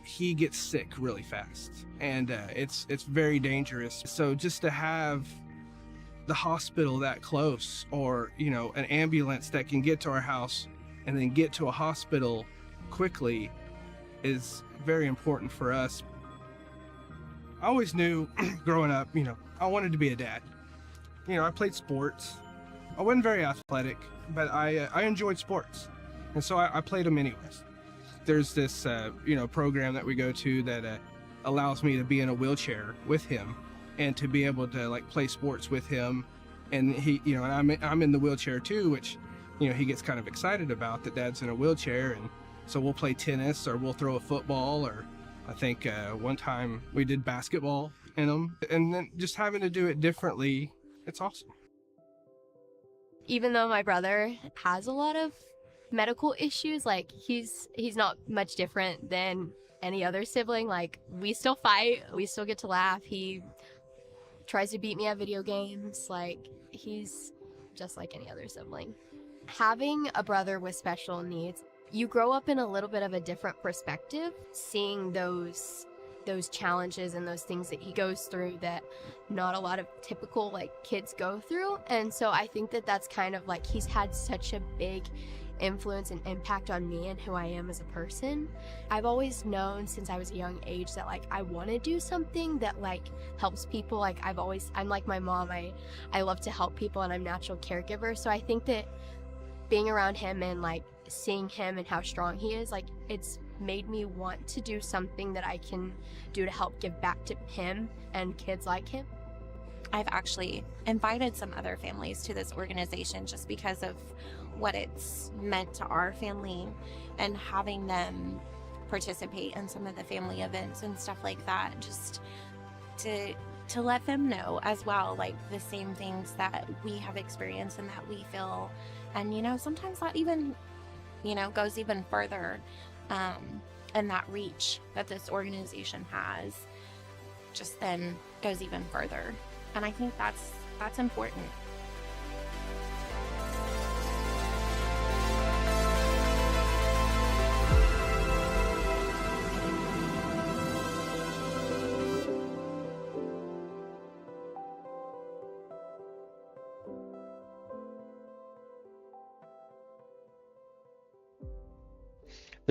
he gets sick really fast, and it's very dangerous. So just to have the hospital that close, or, you know, an ambulance that can get to our house and then get to a hospital quickly is very important for us. I always knew growing up, you know, I wanted to be a dad. You know, I played sports. I wasn't very athletic, but I enjoyed sports. And so I played them anyways. There's this, you know, program that we go to that allows me to be in a wheelchair with him and to be able to like play sports with him. And he, you know, and I'm in the wheelchair too, which, you know, he gets kind of excited about that dad's in a wheelchair. And so we'll play tennis, or we'll throw a football, or I think one time we did basketball in them. And then just having to do it differently, it's awesome. Even though my brother has a lot of medical issues, like he's not much different than any other sibling. Like, we still fight, we still get to laugh. He tries to beat me at video games. Like, he's just like any other sibling. Having a brother with special needs, you grow up in a little bit of a different perspective, seeing those challenges and those things that he goes through that not a lot of typical like kids go through. And so I think that that's kind of like, he's had such a big influence and impact on me and who I am as a person. I've always known since I was a young age that like I want to do something that like helps people. Like I'm like my mom, I love to help people, and I'm a natural caregiver. So I think that being around him and like seeing him and how strong he is, like it's made me want to do something that I can do to help give back to him and kids like him. I've actually invited some other families to this organization just because of what it's meant to our family, and having them participate in some of the family events and stuff like that, just to let them know as well, like the same things that we have experienced and that we feel. And, you know, sometimes that even, you know, goes even further, and that reach that this organization has just then goes even further. And I think that's important.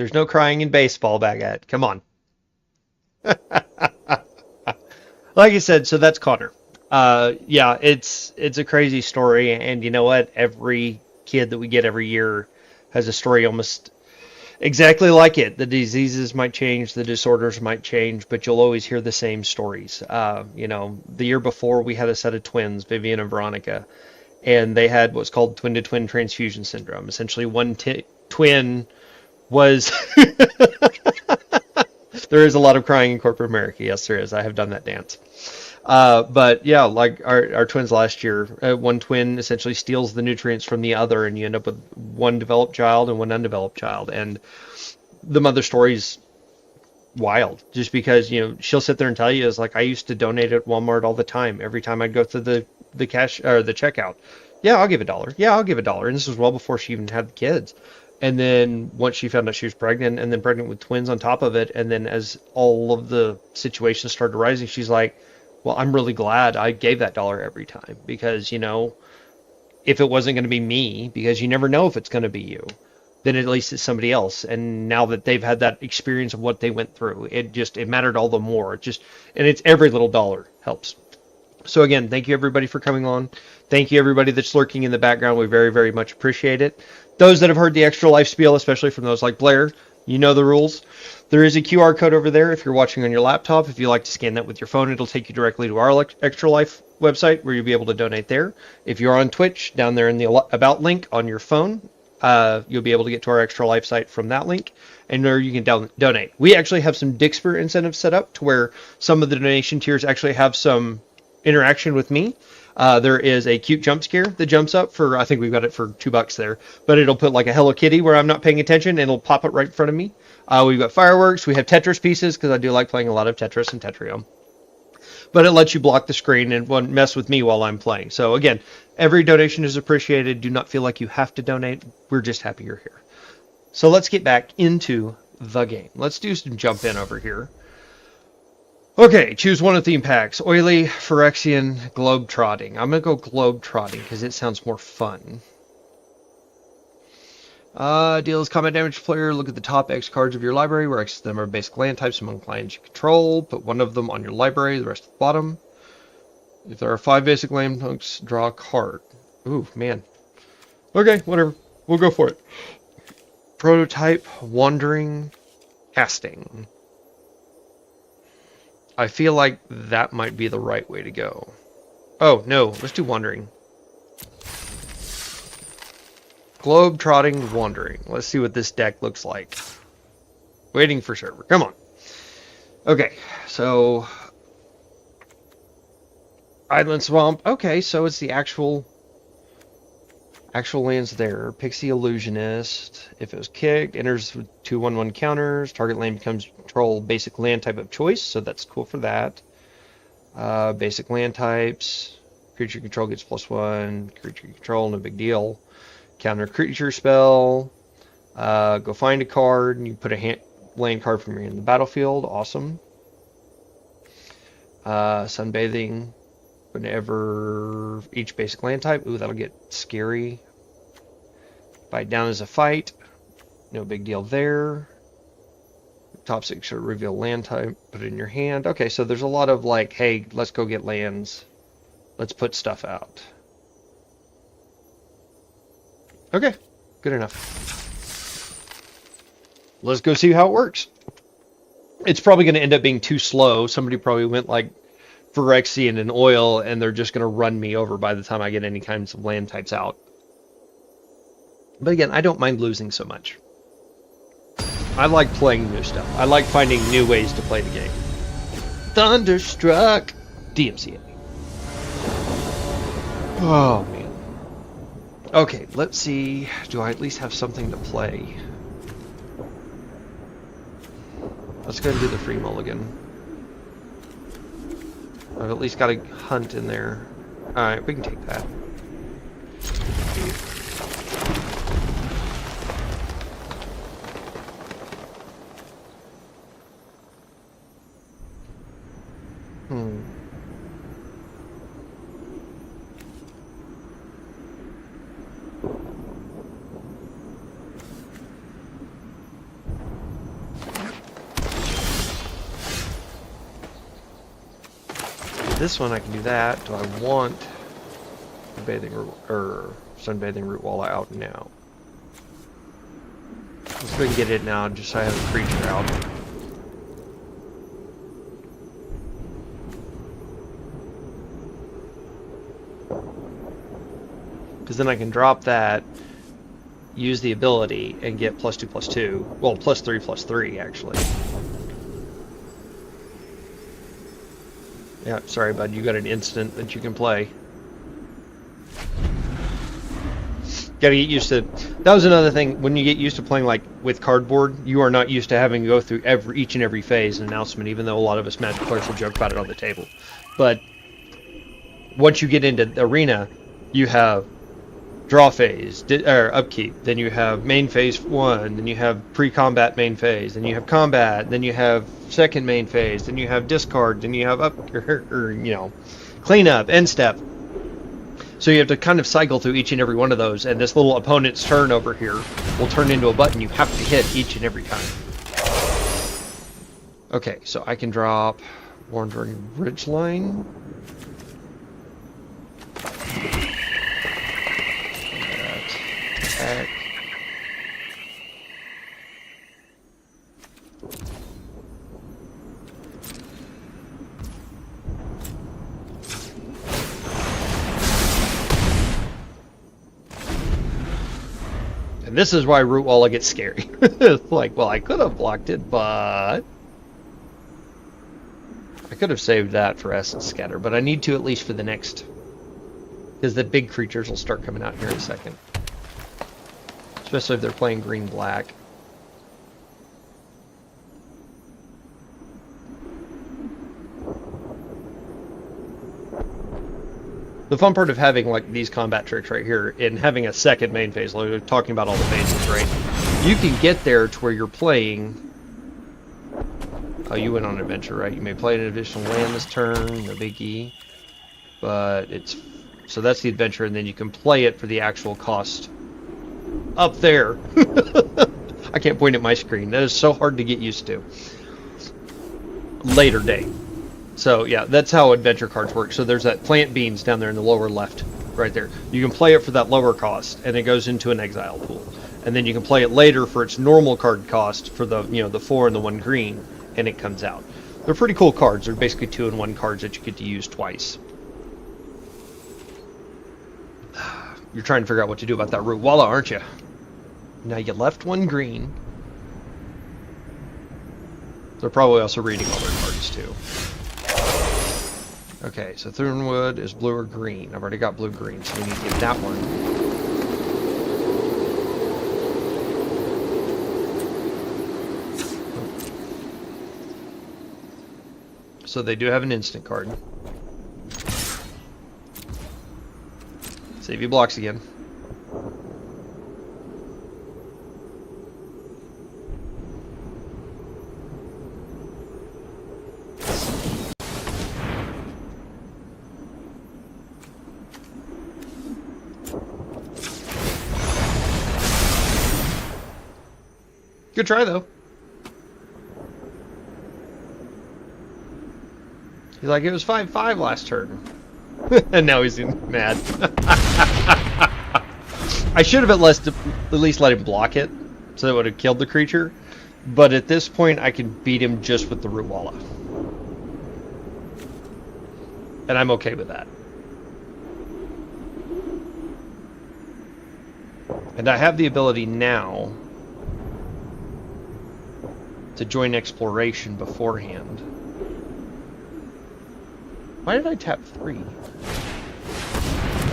There's no crying in baseball, Baguette. Come on. Like I said, so that's Connor. Yeah, it's a crazy story, and you know what? Every kid that we get every year has a story almost exactly like it. The diseases might change, the disorders might change, but you'll always hear the same stories. You know, the year before we had a set of twins, Vivian and Veronica, and they had what's called twin-to-twin transfusion syndrome. Essentially, one twin was. There is a lot of crying in corporate America. Yes, there is. I have done that dance. But yeah, like our twins last year, one twin essentially steals the nutrients from the other, and you end up with one developed child and one undeveloped child. And the mother story's wild, just because, you know, she'll sit there and tell you, is like, I used to donate at Walmart all the time. Every time I'd go through the cash or the checkout, yeah, I'll give $1. Yeah, I'll give $1. And this was well before she even had the kids. And then once she found out she was pregnant, and then pregnant with twins on top of it, and then as all of the situations started rising, she's like, well, I'm really glad I gave that $1 every time, because, you know, if it wasn't going to be me, because you never know if it's going to be you, then at least it's somebody else. And now that they've had that experience of what they went through, it mattered all the more. And it's every little dollar helps. So again, thank you everybody for coming on. Thank you everybody that's lurking in the background. We very, very much appreciate it. Those that have heard the extra life spiel, especially from those like Blair, you know the rules. There is a QR code over there if you're watching on your laptop. If you like to scan that with your phone, it'll take you directly to our Extra Life website where you'll be able to donate there. If you're on Twitch, down there in the About link on your phone, you'll be able to get to our Extra Life site from that link, and there you can donate. We actually have some Dixper incentives set up to where some of the donation tiers actually have some interaction with me. There is a cute jump scare that jumps up for, I think we've got it for $2 there, but it'll put like a Hello Kitty where I'm not paying attention, and it'll pop it right in front of me. We've got fireworks. We have Tetris pieces, because I do like playing a lot of Tetris and Tetrium. But it lets you block the screen and won't mess with me while I'm playing. So again, every donation is appreciated. Do not feel like you have to donate. We're just happy you're here. So let's get back into the game. Let's do some jump in over here. Okay, choose one of the theme packs. Oily, Phyrexian, Globetrotting. I'm going to go Globetrotting because it sounds more fun. Deals combat damage to player. Look at the top X cards of your library, where X of them are basic land types among lands you control. Put one of them on your library, the rest at the bottom. If there are 5 basic land types, draw a card. Ooh, man. Okay, whatever. We'll go for it. Prototype, Wandering, Casting. I feel like that might be the right way to go. Oh, no. Let's do Wandering. Globe-trotting, Wandering. Let's see what this deck looks like. Waiting for server. Come on. Okay, so... Island Swamp. Okay, so it's the actual lands there. Pixie Illusionist. If it was kicked, enters with 2/1/1 counters. Target land becomes control basic land type of choice, so that's cool for that. Basic land types. Creature control gets +1. Creature control, no big deal. Counter creature spell. Go find a card, and you put a land card from your in the battlefield. Awesome. Sunbathing. Whenever each basic land type. Ooh, that'll get scary. Bite down as a fight. No big deal there. Top 6 should reveal land type. Put it in your hand. Okay, so there's a lot of like, hey, let's go get lands. Let's put stuff out. Okay, good enough. Let's go see how it works. It's probably going to end up being too slow. Somebody probably went like Phyrexian and Oil, and they're just going to run me over by the time I get any kinds of land types out. But again, I don't mind losing so much. I like playing new stuff. I like finding new ways to play the game. Thunderstruck! DMCA. Oh, man. Okay, let's see. Do I at least have something to play? Let's go and do the free mulligan. I've at least got a hunt in there. Alright, we can take that. This one I can do that. Do I want the bathing root or sunbathing root wall out now? Let's go ahead and get it now, just so I have a creature out. Because then I can drop that, use the ability, and get +2/+2. Well, +3/+3 actually. Yeah, sorry, bud. You got an instant that you can play. Gotta get used to. That was another thing. When you get used to playing like with cardboard, you are not used to having to go through each and every phase and announcement. Even though a lot of us Magic players will joke about it on the table, but once you get into the arena, you have draw phase or upkeep. Then you have main phase 1. Then you have pre-combat main phase. Then you have combat. Then you have second main phase. Then you have discard. Then you have cleanup, end step. So you have to kind of cycle through each and every one of those, and this little opponent's turn over here will turn into a button you have to hit each and every time. Okay, so I can drop Wandering Ridgeline. Attack. And this is why Root Walla gets scary. It's like, well, I could have blocked it, but I could have saved that for Essence Scatter, but I need to at least for the next, because the big creatures will start coming out here in a second. Especially if they're playing green-black. The fun part of having like these combat tricks right here and having a second main phase, like we're talking about all the phases, right? You can get there to where you're playing. Oh, you went on an adventure, right? You may play an additional land this turn, no biggie. But it's, so that's the adventure, and then you can play it for the actual cost up there. I can't point at my screen. That is so hard to get used to. Later date. So yeah, that's how adventure cards work. So there's that plant beans down there in the lower left, right there. You can play it for that lower cost, and it goes into an exile pool. And then you can play it later for its normal card cost for the the 4 and the 1 green, and it comes out. They're pretty cool cards. They're basically 2-in-1 cards that you get to use twice. You're trying to figure out what to do about that Root Walla, aren't you? Now you left 1 green. They're probably also reading all their cards too. Okay, so Thornwood is blue or green. I've already got blue-green, so we need to get that one. So they do have an instant card. Save you blocks again. Good try, though. He's like, it was 5-5 last turn. And now he's mad. I should have at least let him block it, so that would have killed the creature. But at this point, I can beat him just with the Root Walla. And I'm okay with that. And I have the ability now to join exploration beforehand. Why did I tap 3?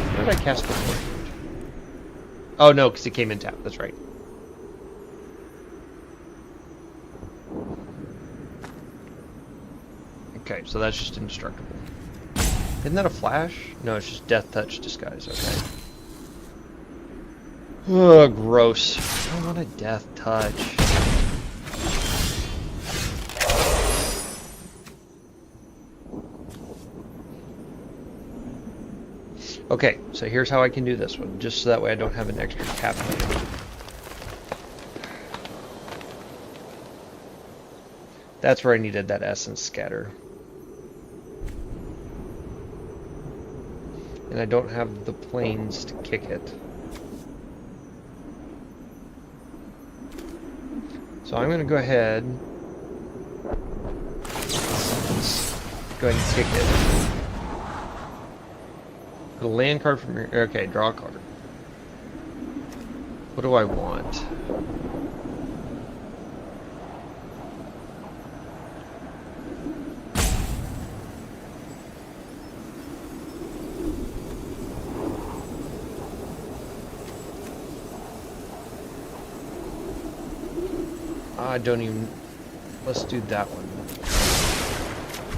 Why did I cast beforehand? Oh no, because it came in tap, that's right. Okay, so that's just indestructible. Isn't that a flash? No, it's just Death Touch disguise, okay. Oh, gross. I don't want a Death Touch. Okay, so here's how I can do this one, just so that way I don't have an extra tap land. That's where I needed that Essence Scatter. And I don't have the planes to kick it. So I'm going to go ahead. Go ahead and kick it. Put a land card from here. Okay, draw a card. What do I want? I don't even... Let's do that one.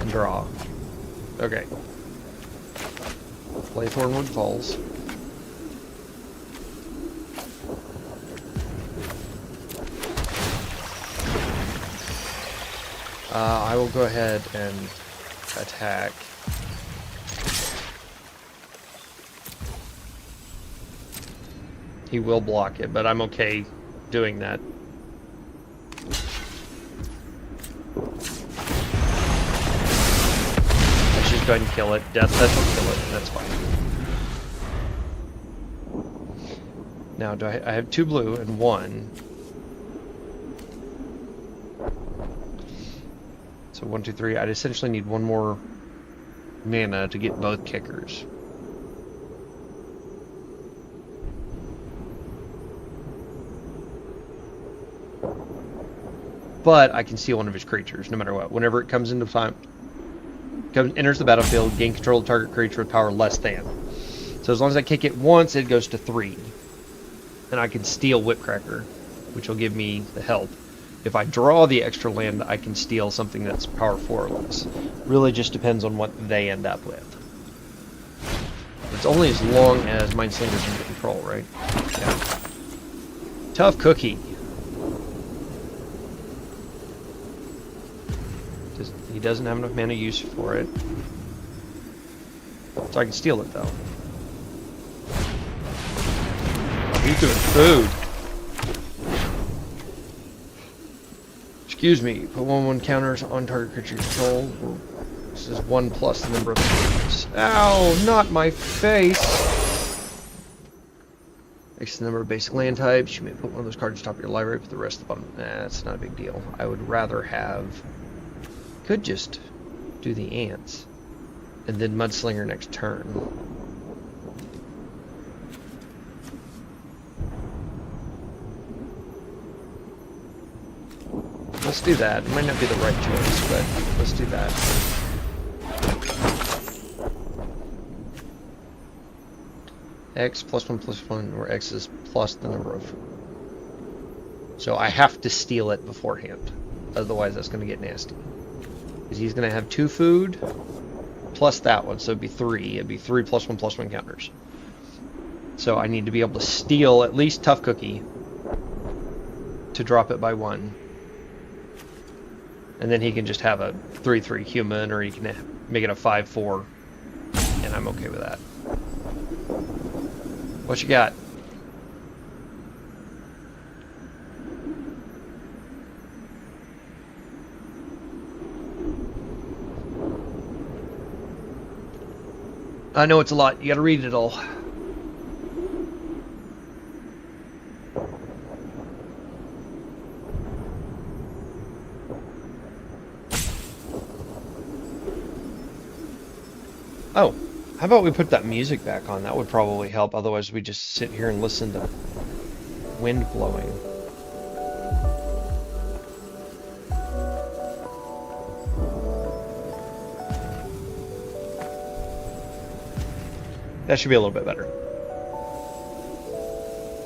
And draw. Okay. Play Thornwood Falls. I will go ahead and attack. He will block it, but I'm okay doing that. Let's just go ahead and kill it. Death touch will kill it. That's fine. Now, do I have 2 blue and 1. So 1, 2, 3. I'd essentially need 1 more mana to get both kickers. But I can steal one of his creatures, no matter what. Whenever it comes into time, enters the battlefield, gain control of target creature with power less than. So as long as I kick it once, it goes to 3. And I can steal Whipcracker, which will give me the help. If I draw the extra land, I can steal something that's power 4 or less. Really just depends on what they end up with. It's only as long as Mindslinger's in control, right? Yeah. Tough cookie. He doesn't have enough mana use for it. So I can steal it, though. He's doing food. Excuse me. Put 1/1 counters on target creature control. This is 1 plus the number of cards. Ow! Not my face! X the number of basic land types. You may put one of those cards on top of your library, put the rest at the bottom. That's not a big deal. I would rather have... Could just do the ants. And then Mudslinger next turn. Let's do that. It might not be the right choice, but let's do that. X +1/+1, where X is plus the number of... So I have to steal it beforehand. Otherwise that's going to get nasty. Because he's going to have 2 food, plus that one, so it'd be 3. It'd be 3 +1/+1 counters. So I need to be able to steal at least Tough Cookie to drop it by 1. And then he can just have a 3/3 human, or he can make it a 5/4, and I'm okay with that. What you got? I know it's a lot. You gotta read it all. Oh, how about we put that music back on? That would probably help. Otherwise, we just sit here and listen to wind blowing. That should be a little bit better.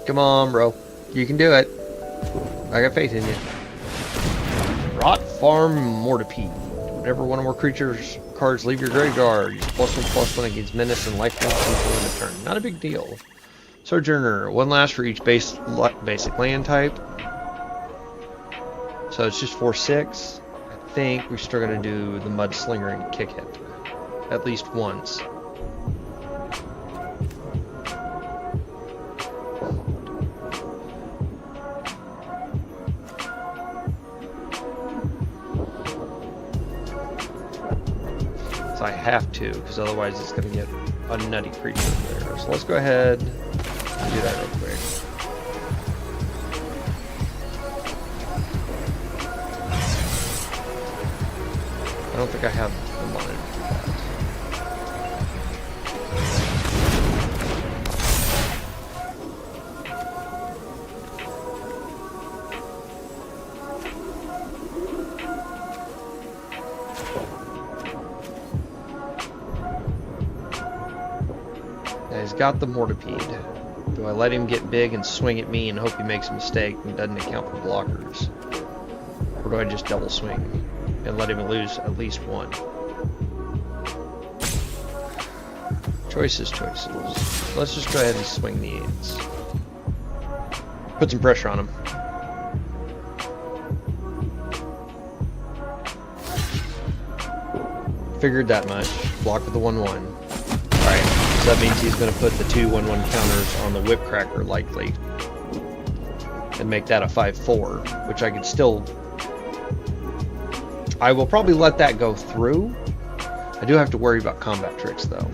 Come on, bro. You can do it. I got faith in you. Rot Farm Mortipede. Whenever one or more creatures cards leave your graveyard, use +1/+1 against menace and lifelink until end of turn. Not a big deal. Sojourner. 1 last for each basic land type. So it's just 4/6. I think we're still going to do the Mudslinger and kick it. At least once. I have to, because otherwise it's going to get a nutty creature over there. So let's go ahead and do that real quick. I don't think I have the monitor for that. Now he's got the Mortipede. Do I let him get big and swing at me and hope he makes a mistake and doesn't account for blockers? Or do I just double swing and let him lose at least one? Choices. Let's just go ahead and swing the 8s. Put some pressure on him. Figured that much. Block with the 1/1. Alright, so that means he's going to put the 2 1/1 counters on the Whip Cracker likely. And make that a 5/4, which I could still... I will probably let that go through. I do have to worry about combat tricks though.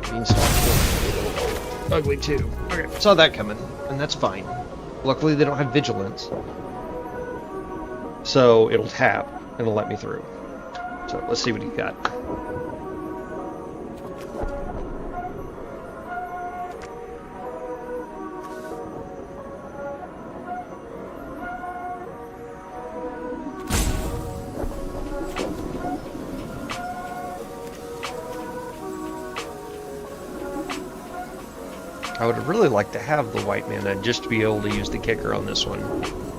Beanstalk. Ugly too. Okay, saw that coming, and that's fine. Luckily they don't have vigilance. So it'll tap, and it'll let me through. So let's see what he got. I would really like to have the white mana just to be able to use the kicker on this one.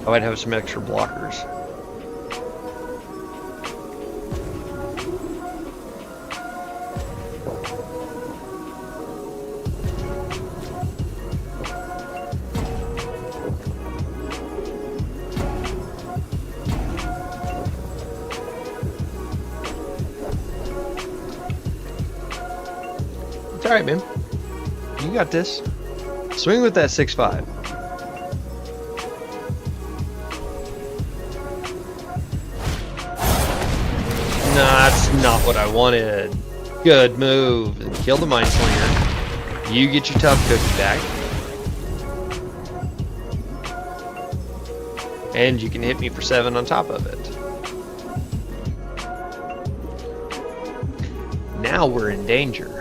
I might have some extra blockers. It's alright, man. You got this. Swing with that 6/5. Nah, that's not what I wanted. Good move. Kill the Mind Slinger. You get your tough cookie back. And you can hit me for 7 on top of it. Now we're in danger.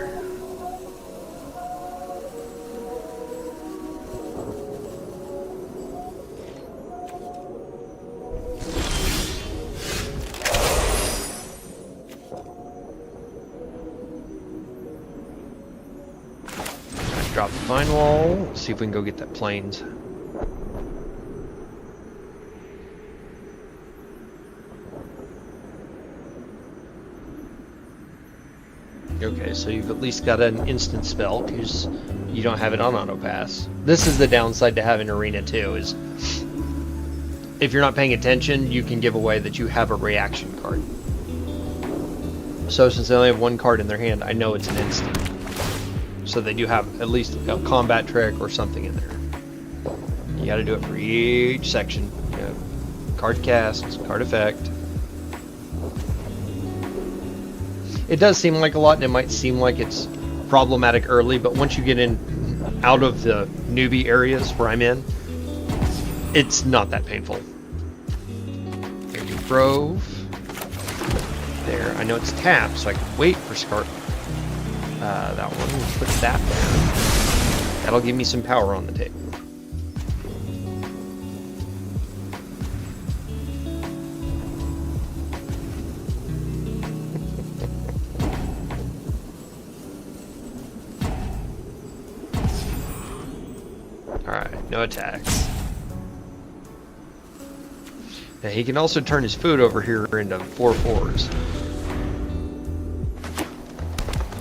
Drop the Vine Wall. Let's see if we can go get that Plains. Okay, so you've at least got an instant spell because you don't have it on auto pass. This is the downside to having Arena too, is if you're not paying attention, you can give away that you have a reaction card. So since they only have one card in their hand, I know it's an instant. So they do have at least a combat trick or something in there. You got to do it for each section. You know, card cast, card effect. It does seem like a lot, and it might seem like it's problematic early, but once you get in out of the newbie areas where I'm in, it's not that painful. There's your Grove. There, I know it's tapped, so I can wait for Scarp. That one, we'll put that there. That'll give me some power on the table. Alright, no attacks. Now he can also turn his food over here into 4/4s.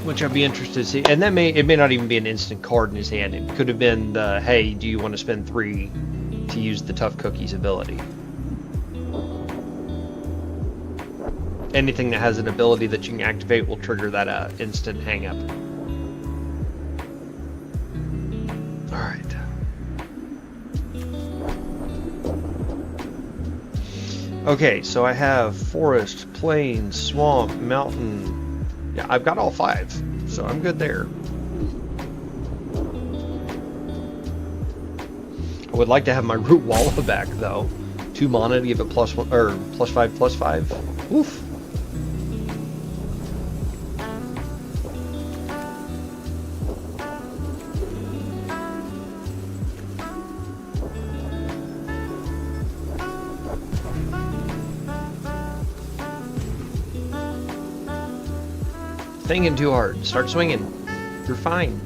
Which I'd be interested to see. And that it may not even be an instant card in his hand. It could have been the, hey, do you want to spend 3 to use the Tough Cookies ability? Anything that has an ability that you can activate will trigger that instant hang up. Alright. Okay, so I have forest, plain, swamp, mountain, Yeah, I've got all 5, so I'm good there. I would like to have my Root Walla back though. 2 mana to give it +1 or +5/+5. Oof. Thinking too hard. Start swinging. You're fine.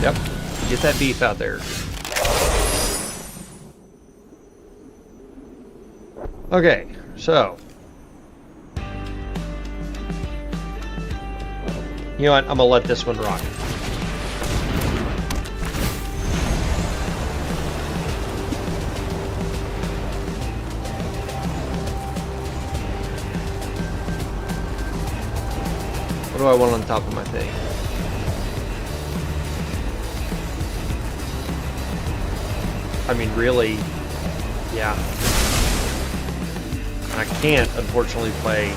Yep. Get that beef out there. Okay, so. You know what? I'm gonna let this one rock. What do I want on top of my thing? I mean, really, yeah. I can't, unfortunately, play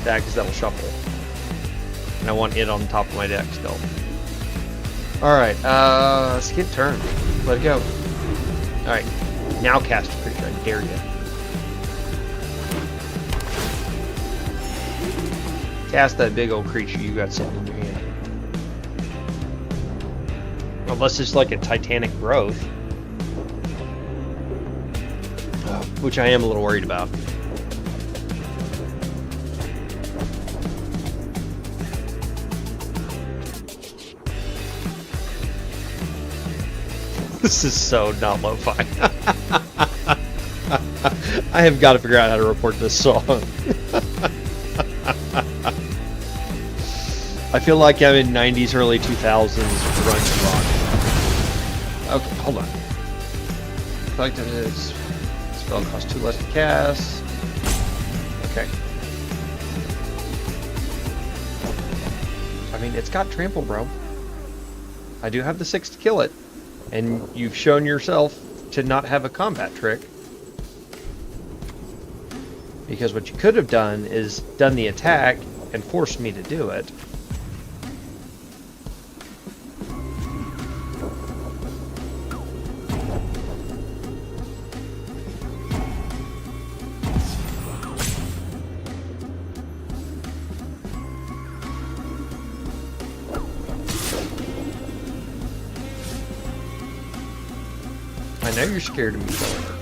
that because that'll shuffle. And I want it on the top of my deck still. Alright, let's get turn. Let it go. Alright, now cast a creature. I dare you. Cast that big old creature you got sitting in your hand. Unless it's like a titanic growth. Which I am a little worried about. This is so not lo-fi. I have got to figure out how to report this song. I feel like I'm in 90s, early 2000s grunge rock. Okay, hold on. Collected is... Spell costs 2 less to cast. Okay. I mean, it's got trample, bro. I do have the 6 to kill it. And you've shown yourself to not have a combat trick. Because what you could have done is done the attack and forced me to do it. I know you're scared of me killing her.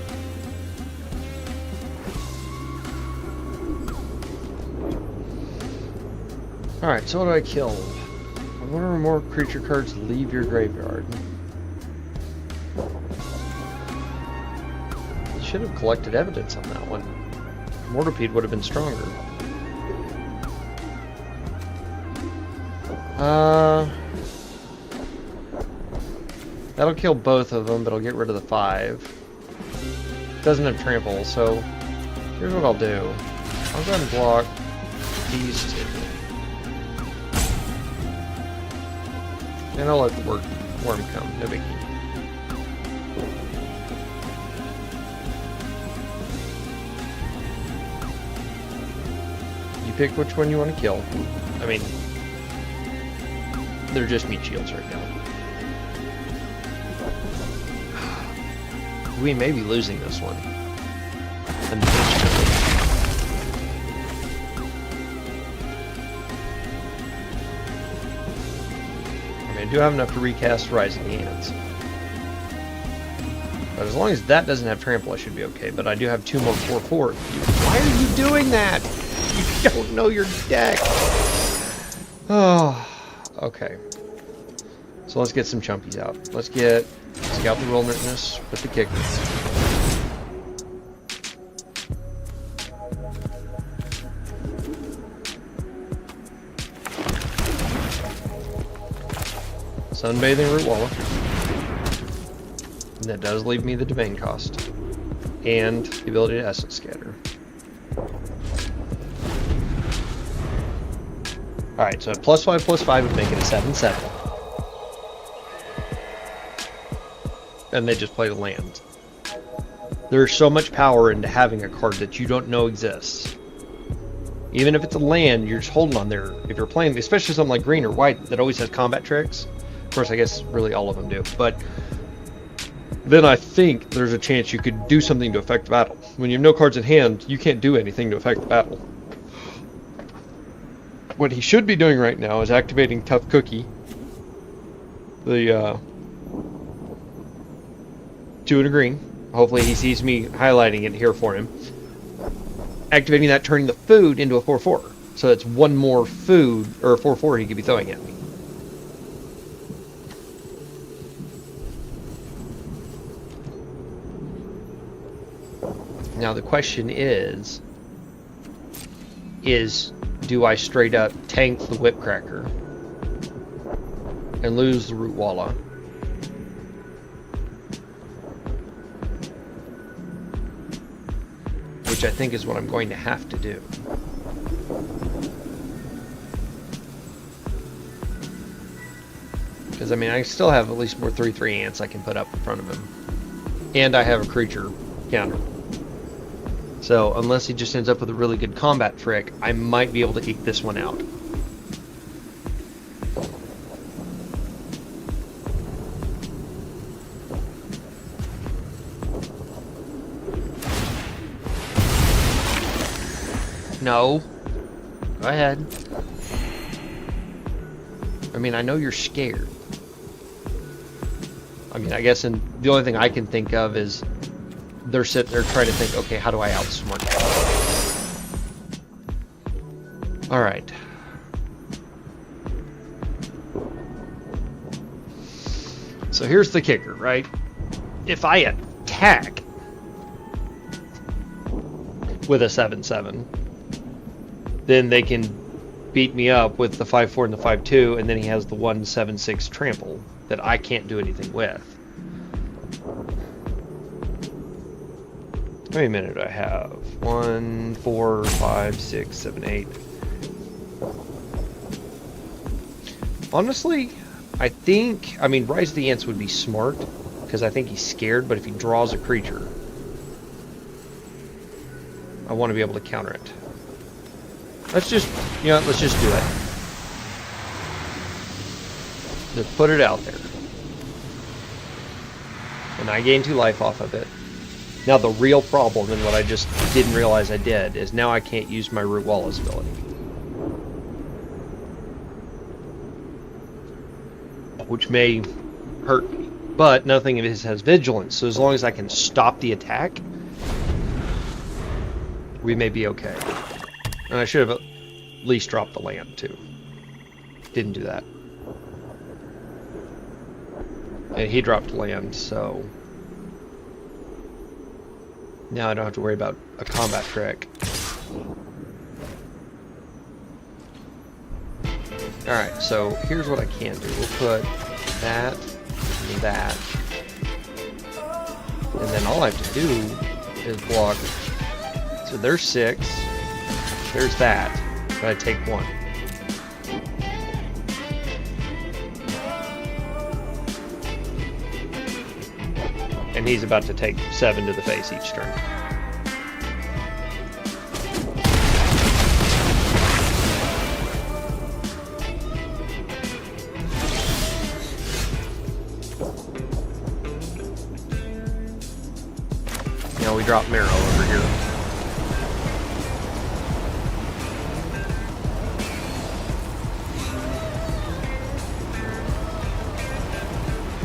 Alright, so what do I kill? One or more creature cards leave your graveyard. I should have collected evidence on that one. Mortipede would have been stronger. That'll kill both of them, but I'll get rid of the 5. Doesn't have trample, so here's what I'll do. I'll go ahead and block these 2. And I'll let the worm come, no biggie. You pick which one you want to kill. I mean, they're just meat shields right now. We may be losing this one. Unfortunately. I mean, I do have enough to recast Rising Hands. But as long as that doesn't have trample, I should be okay. But I do have 2 more 4/4. Why are you doing that? You don't know your deck. Oh, okay. So let's get some chumpies out. Let's get Scout the Wilderness with the kicker. Sunbathing Root Walla. And that does leave me the domain cost. And the ability to Essence Scatter. Alright, so +5/+5 would make it a 7/7. And they just played a land. There's so much power into having a card that you don't know exists. Even if it's a land, you're just holding on there. If you're playing, especially something like green or white that always has combat tricks. Of course, I guess really all of them do. But then I think there's a chance you could do something to affect the battle. When you have no cards in hand, you can't do anything to affect the battle. What he should be doing right now is activating Tough Cookie. The 2 and a green. Hopefully he sees me highlighting it here for him. Activating that, turning the food into a 4/4. So that's one more food, or a 4/4 he could be throwing at me. Now the question is do I straight up tank the Whip Cracker and lose the Root Walla? Which I think is what I'm going to have to do. Because, I mean, I still have at least more 3/3 ants I can put up in front of him. And I have a creature counter. So, unless he just ends up with a really good combat trick, I might be able to eke this one out. No. Go ahead. I mean, I know you're scared. I mean, I guess the only thing I can think of is they're sitting there trying to think, okay, how do I outsmart you? Alright. So here's the kicker, right? If I attack with a 7/7, then they can beat me up with the 5/4 and the 5/2, and then he has the 1/7/6 trample that I can't do anything with. How many mana do I have? 1, 4, 5, 6, 7, 8. Honestly, I think, I mean, Rise of the Ants would be smart, because I think he's scared, but if he draws a creature, I want to be able to counter it. Let's just, you know, let's just do it. Just put it out there. And I gain 2 life off of it. Now the real problem, and what I just didn't realize I did, is now I can't use my Root Walla's ability. Which may hurt me. But nothing of his has vigilance, so as long as I can stop the attack, we may be okay. And I should have at least dropped the land too. Didn't do that. And he dropped land, so now I don't have to worry about a combat trick. Alright, so here's what I can do. We'll put that and that. And then all I have to do is block. So there's 6. There's that. But I take 1. And he's about to take 7 to the face each turn. Now we drop Marrow over here.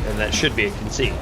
And that should be a concede.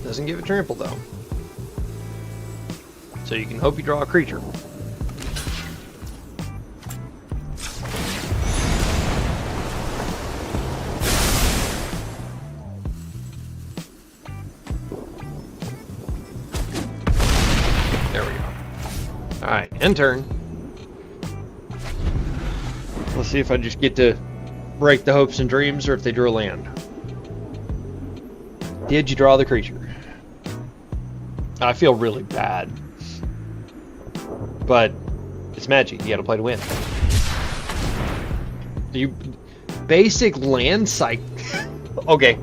Doesn't give a trample though. So you can hope you draw a creature. There we go. Alright, end turn. Let's see if I just get to break the hopes and dreams or if they drew a land. Did you draw the creature? I feel really bad. But it's Magic. You gotta play to win. You basic land psych. Okay.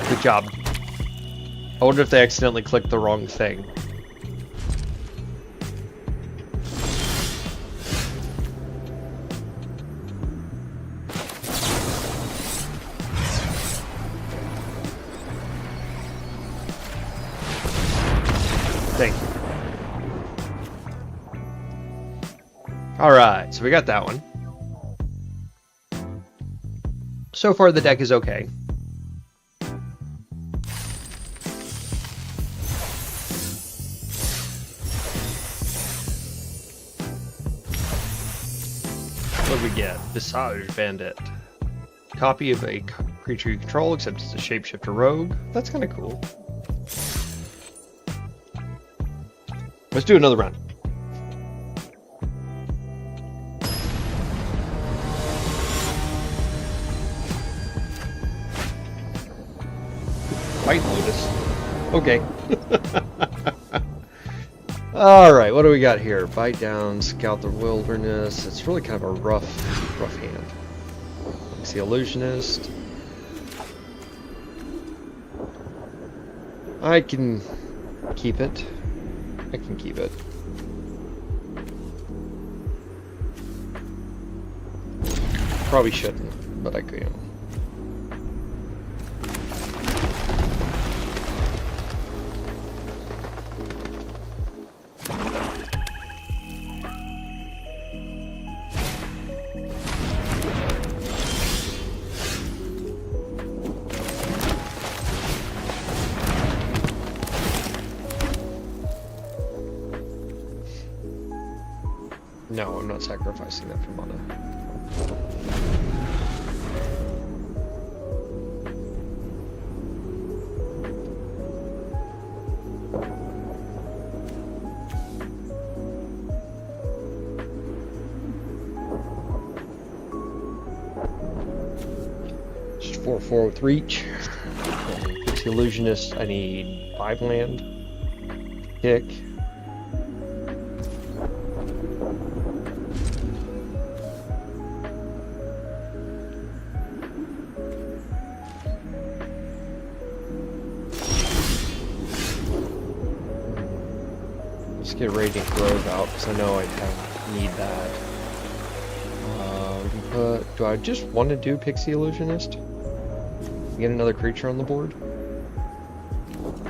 Good job. I wonder if they accidentally clicked the wrong thing. Thank you. Alright, so we got that one. So far the deck is okay. What do we get? Visage Bandit. Copy of a creature you control, except it's a shapeshifter rogue. That's kind of cool. Let's do another round. White Lotus. Okay. Alright, what do we got here? Bite down, scout the wilderness. It's really kind of a rough hand. It's the illusionist. I can keep it. I can keep it. Probably shouldn't, but I can. No, I'm not sacrificing that for mana. Just 4/4 with reach. It's the illusionist. I need 5 land. Kick. Let's get Radiant Grove out because I know I need that. We can put. Do I just want to do Pixie Illusionist? Get another creature on the board?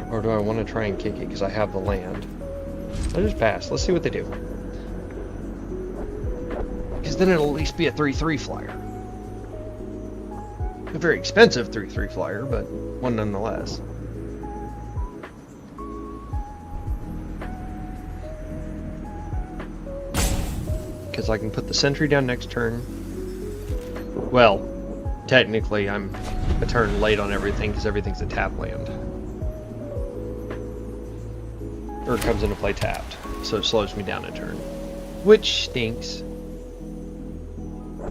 Or do I want to try and kick it because I have the land? I'll just pass. Let's see what they do. Because then it'll at least be a 3/3 flyer. A very expensive 3/3 flyer, but one nonetheless. Because I can put the sentry down next turn. Well, technically I'm a turn late on everything because everything's a tap land. Or it comes into play tapped, so it slows me down a turn. Which stinks.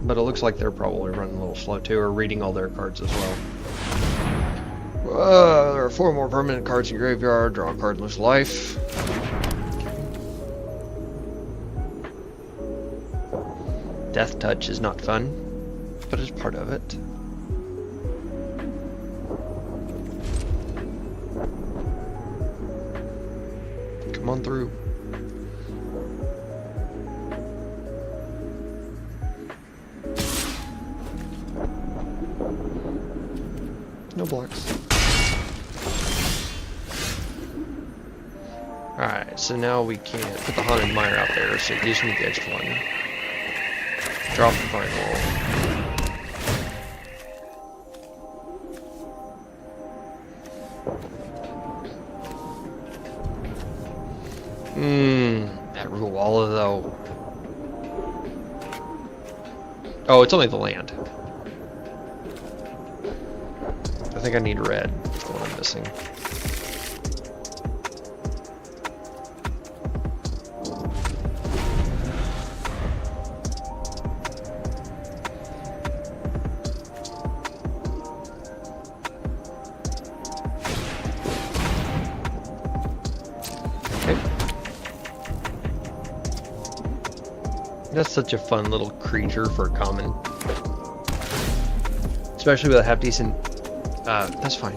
But it looks like they're probably running a little slow too, or reading all their cards as well. There are 4 more permanent cards in graveyard. Draw a card, lose life. Death Touch is not fun, but it's part of it. Come on through. No blocks. Alright, so now we can't put the Haunted Mire out there, so it gives me the extra one. Drop the final. That Ruwala though. Oh, it's only the land. I think I need red. That's the one I'm missing. That's such a fun little creature for a common. Especially with a half decent, that's fine.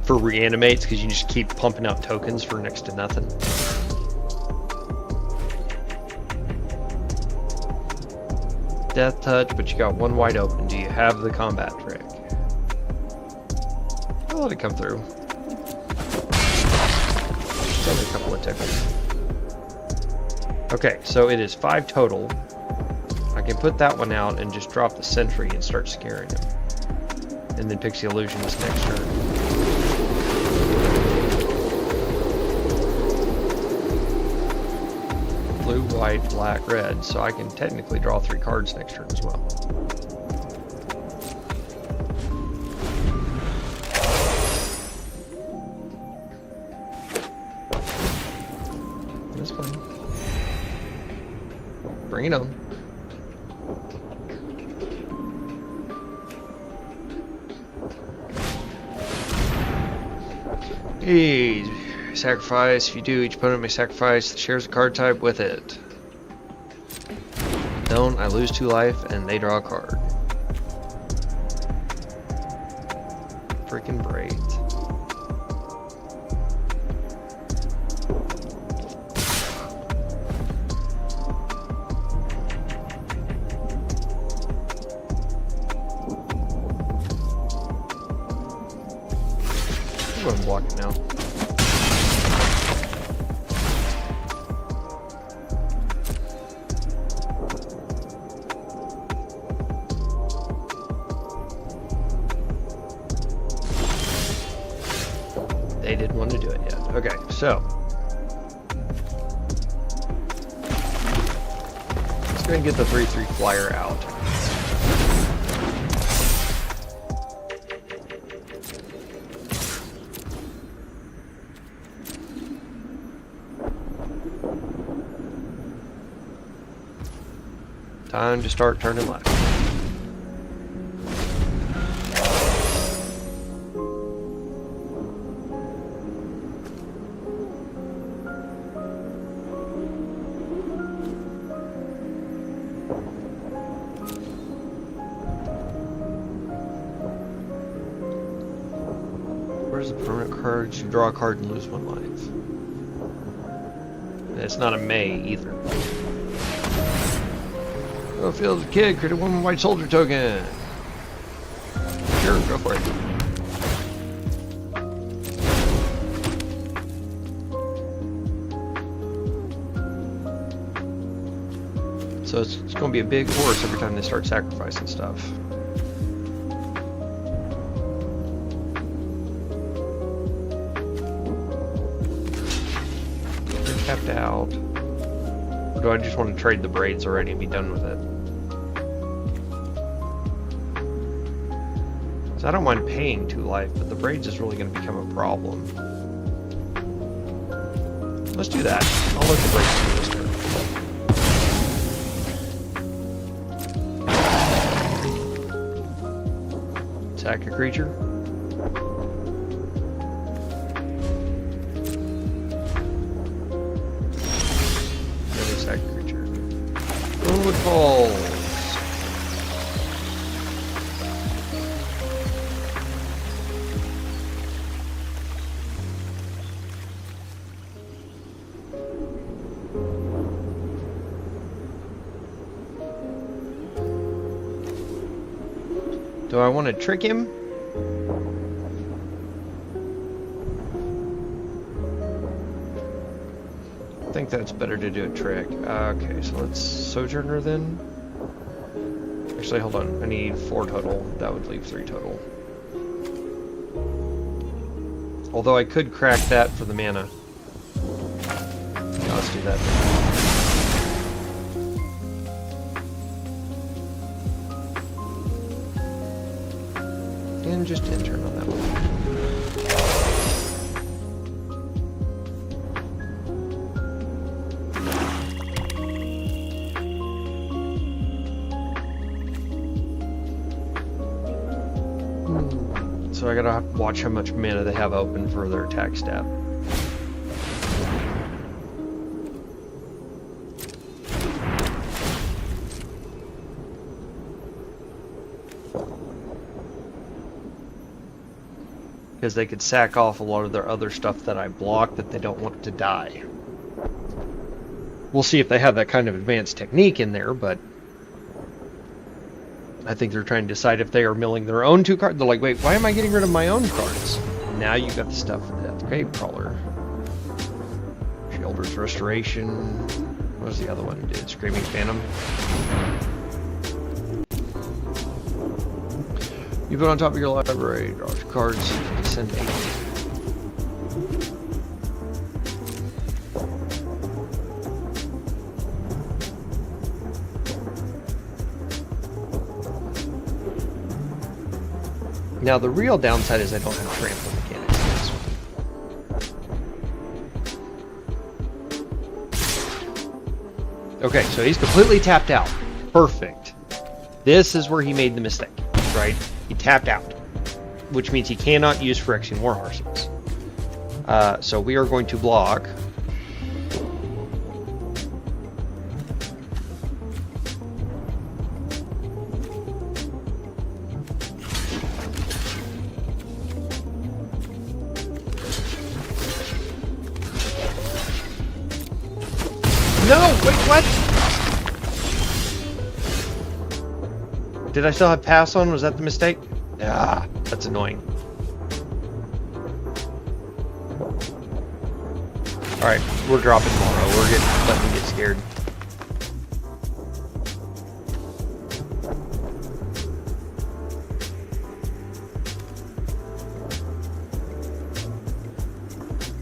For reanimates, because you just keep pumping out tokens for next to nothing. Death touch, but you got one wide open. Do you have the combat trick? I'll let it come through. Just only a couple of tickles. Okay, so it is 5 total. I can put that one out and just drop the sentry and start scaring him. And then Pixie Illusionist next turn. Blue, white, black, red. So I can technically draw 3 cards next turn as well. That's fine. Bring it on. Hey, sacrifice. If you do, each opponent may sacrifice the shares of card type with it. Don't, I lose 2 life and they draw a card. Freaking great. Go ahead and block it now. They didn't want to do it yet. Okay, so let's go ahead and get the 3/3 flyer out. Time to start turning left. Where's the permanent card? You draw a card and lose 1 life. And it's not a May either. Oh, Phil's a kid, create a 1 white soldier token. Sure, go for it. So it's going to be a big horse every time they start sacrificing stuff. They're tapped out. Or do I just want to trade the braids already and be done with it? So I don't mind paying 2 life, but the braids is really going to become a problem. Let's do that. I'll let the braids do this turn. Attack a creature. Attack a creature. Boom, it falls. Do I want to trick him? I think that's better to do a trick. Okay, so let's Sojourner then. Actually, hold on. I need 4 total. That would leave 3 total. Although I could crack that for the mana. Yeah, let's do that. And just intern on that one. So I gotta watch how much mana they have open for their attack stat. Because they could sack off a lot of their other stuff that I block that they don't want to die. We'll see if they have that kind of advanced technique in there, but I think they're trying to decide if they are milling their own 2 cards. They're like, wait, why am I getting rid of my own cards? Now you got the stuff for that. Grave Crawler. Shielder's Restoration. What was the other one? Did Screaming Phantom. You put on top of your library, draw 2 cards, send 8. Now the real downside is I don't have trample mechanics in this one. Okay, so he's completely tapped out. Perfect. This is where he made the mistake, right? He tapped out, which means he cannot use Phyrexian Warhorses. So we are going to block. No, wait, what? Did I still have pass on? Was that the mistake? Ah, that's annoying. Alright, we're dropping tomorrow. We're letting him get scared.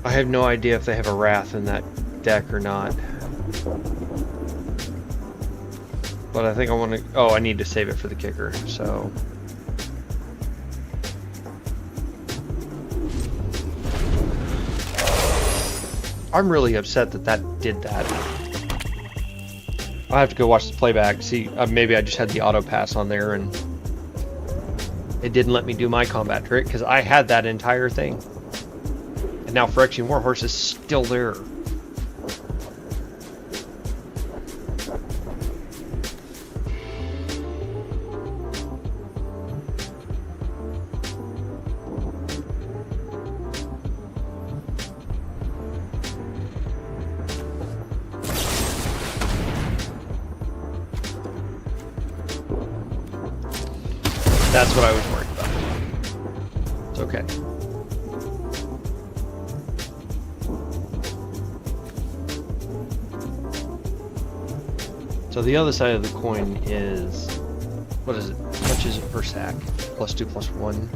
I have no idea if they have a Wrath in that deck or not. But I think I want to... Oh, I need to save it for the kicker, so... I'm really upset that that did that. I'll have to go watch the playback, see... maybe I just had the auto pass on there and... it didn't let me do my combat trick, because I had that entire thing. And now Phyrexian Warhorse is still there. That's what I was worried about. It's okay. So the other side of the coin is, what is it? How much is it per sack? +2, +1.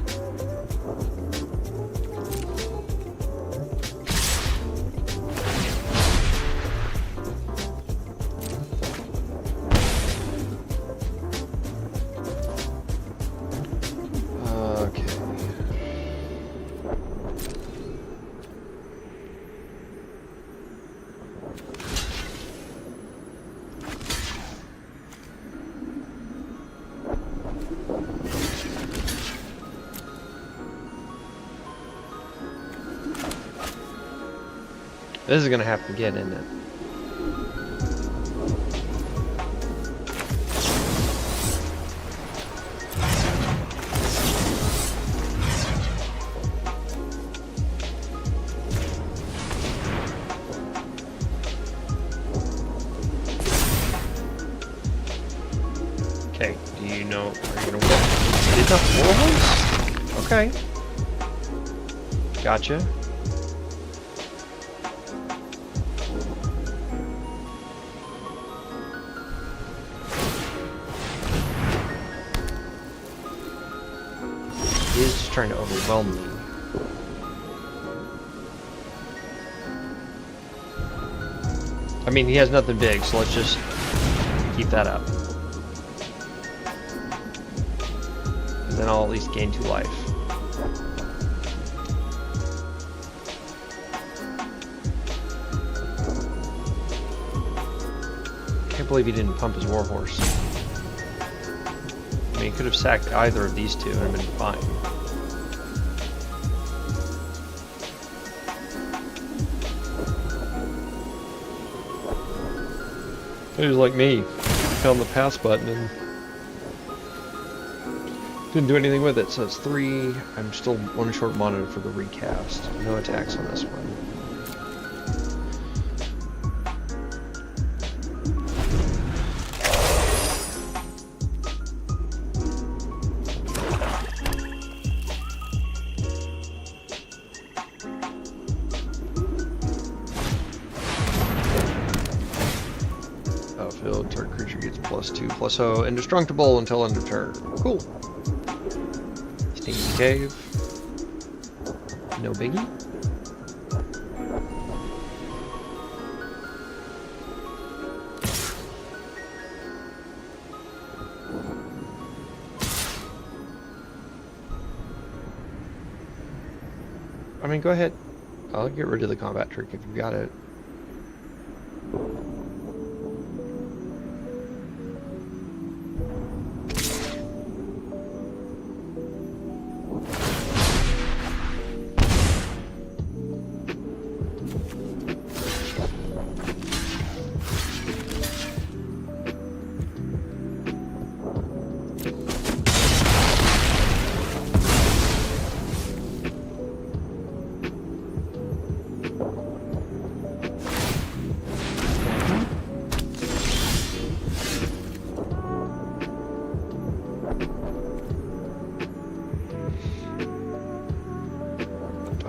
This is gonna have to get, isn't it? Okay, do you know, are you gonna work? Did not Warhorse? Okay. Gotcha. He is just trying to overwhelm me. I mean, he has nothing big, so let's just keep that up. And then I'll at least gain 2 life. Can't believe he didn't pump his warhorse. I mean, he could have sacked either of these two and have been fine. He was like me, found the pass button and didn't do anything with it. So it's 3. I'm still 1 short monitor for the recast. No attacks on this one. Battlefield, target creature gets +2/+0, indestructible until end of turn. Cool. Stinky Cave. No biggie. I mean, go ahead. I'll get rid of the combat trick if you got it.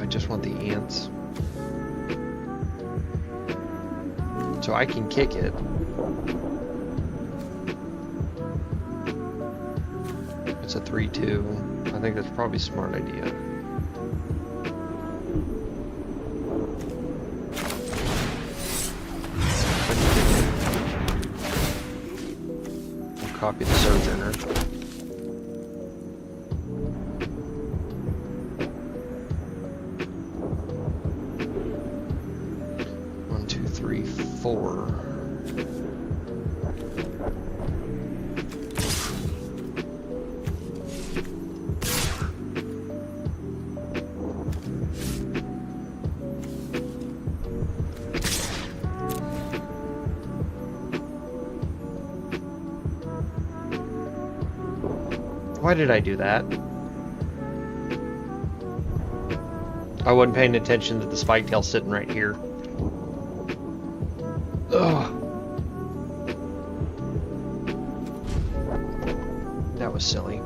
Just want the ants. So I can kick it. It's a 3/2. I think that's probably a smart idea. I'll copy the Sojourner. Why did I do that? I wasn't paying attention that the spike tail's sitting right here. Ugh. That was silly.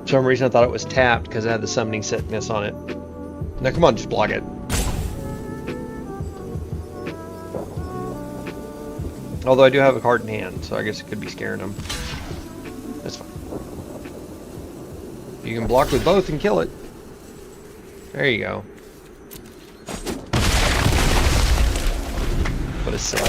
For some reason I thought it was tapped because it had the summoning sickness on it. Now come on, just block it. Although I do have a card in hand, so I guess it could be scaring him. That's fine. You can block with both and kill it. There you go. What a sick.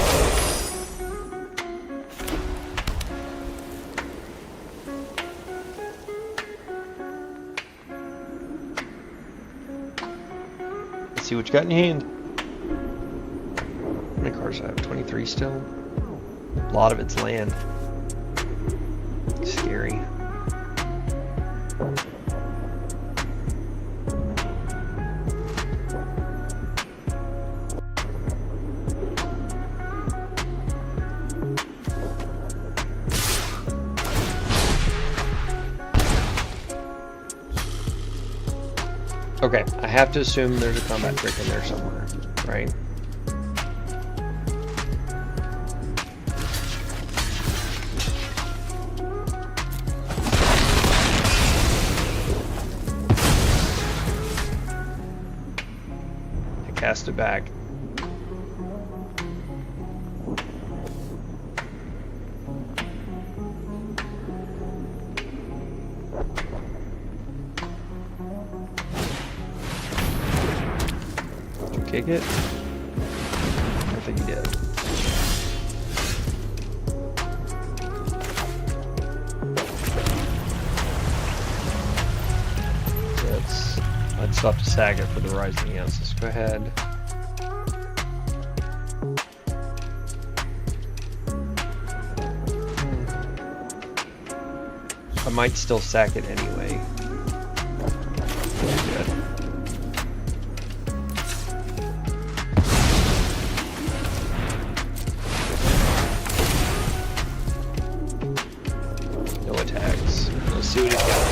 Let's see what you got in your hand. How many cards do I have? 23 still? A lot of it's land. Scary. Okay, I have to assume there's a combat trick in there somewhere, right? Cast it back. kick it? I think he did. I'd still have to sag it for the rising hands. Let's go ahead. I might still sack it anyway. Good. No attacks. Let's see what he's got.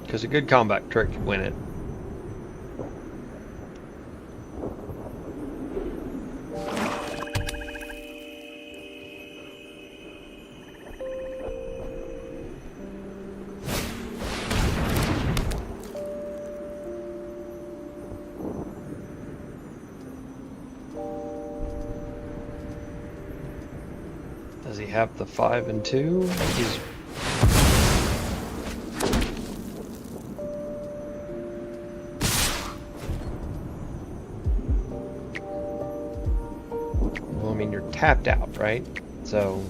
Because a good combat trick could win it. Does he have the 5 and 2? He's tapped out, right? So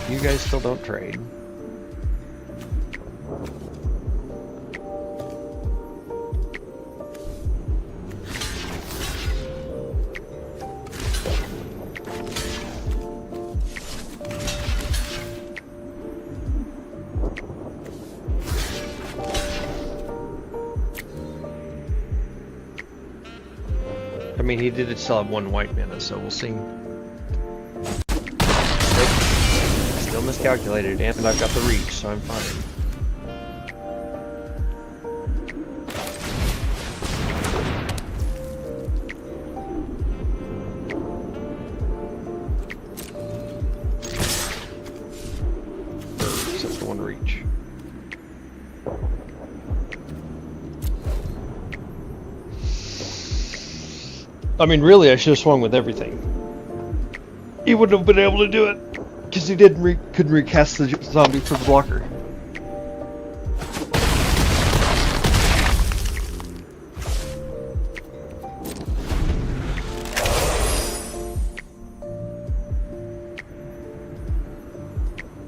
you guys still don't trade. I mean, he did still have 1 white mana, so we'll see. Nope. Still miscalculated, and I've got the reach, so I'm fine. Except for 1 reach. I mean, really, I should have swung with everything. He wouldn't have been able to do it because he couldn't recast the zombie for the blocker.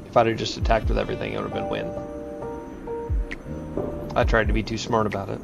If I'd have just attacked with everything, it would have been win. I tried to be too smart about it.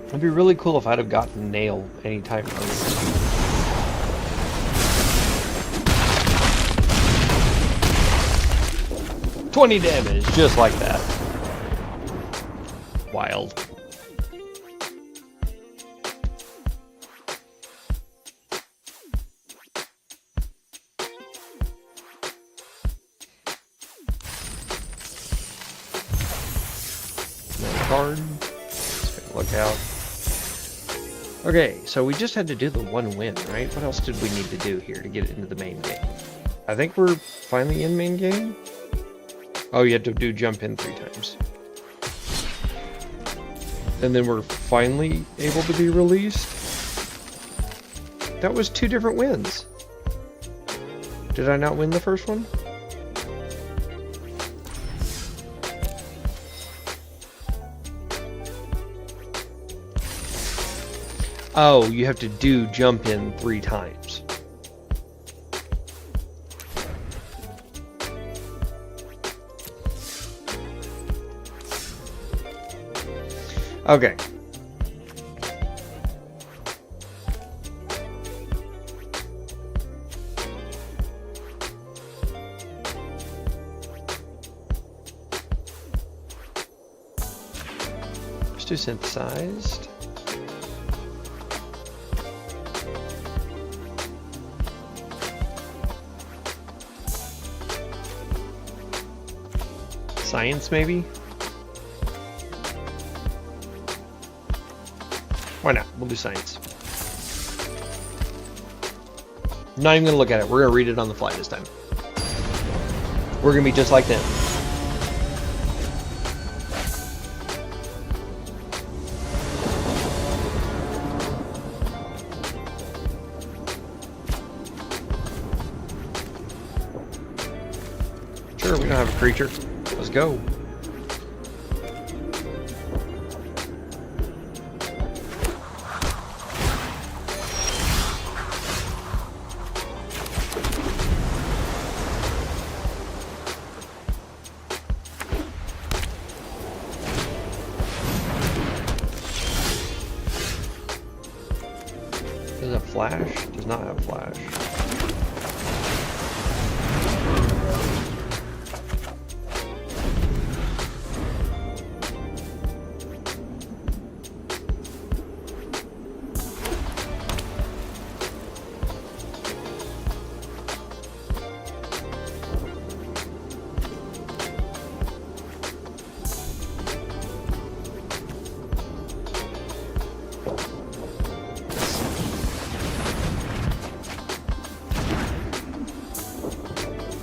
It'd be really cool if I'd have gotten nail anytime earlier. 20 damage, just like that. Wild. Another card. Look out. Okay, so we just had to do the 1 win, right? What else did we need to do here to get it into the main game? I think we're finally in main game. Oh, you had to do jump in 3 times. And then we're finally able to be released. That was 2 different wins. Did I not win the first one? Oh, you have to do jump in 3 times. Okay. Let's do synthesized. science, maybe? Why not? We'll do science. Not even gonna look at it. We're gonna read it on the fly this time. We're gonna be just like them. Sure, we don't have a creature. Let's go. Does it flash? Does not have flash.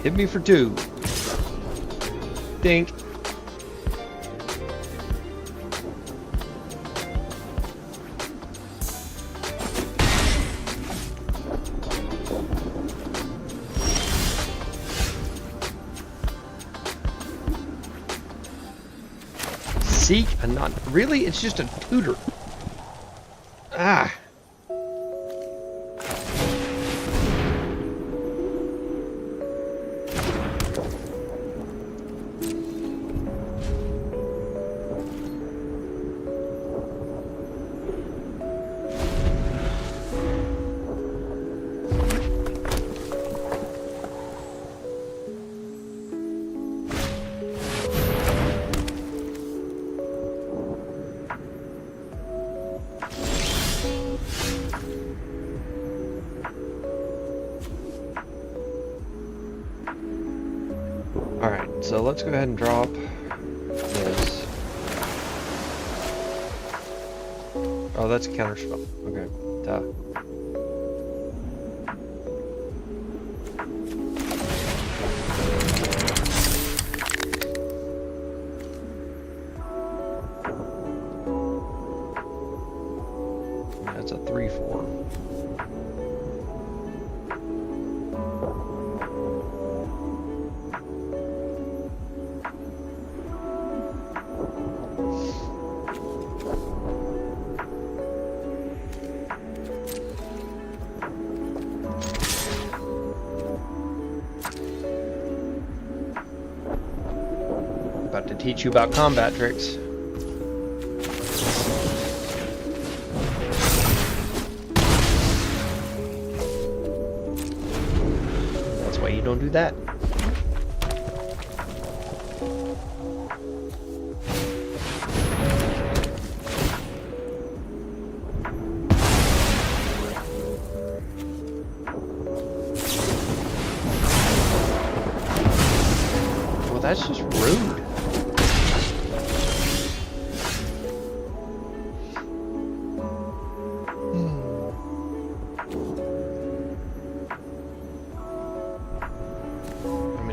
Hit me for 2. Dink. Seek a non. Really? It's just a tutor. Ah. Alright, so let's go ahead and drop this. Oh, that's a counter spell. Okay, duh. That's a 3/4. About to teach you about combat tricks. That's why you don't do that. Well, that's just rude.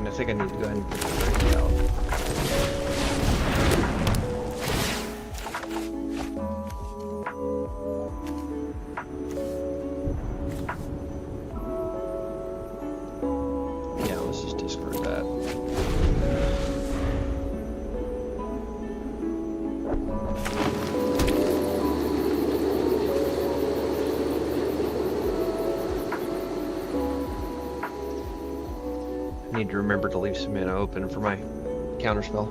I think I need to go ahead and put the break out. Yeah, let's just discard that. Need to remember to leave some mana open for my counterspell.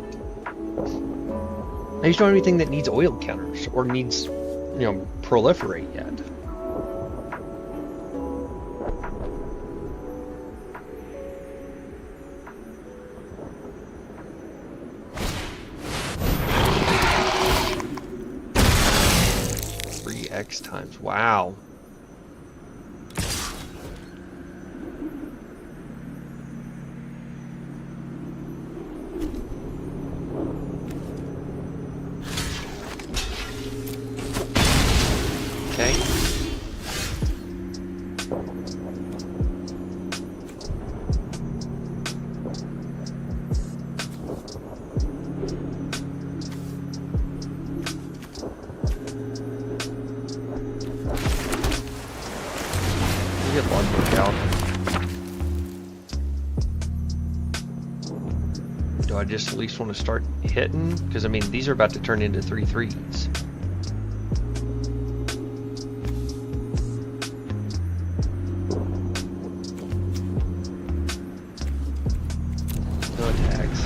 I just don't have anything that needs oil counters or needs, proliferate yet. X times. Wow. blood work out. Do I just at least want to start hitting? Because I mean, these are about to turn into 3/3s. No attacks.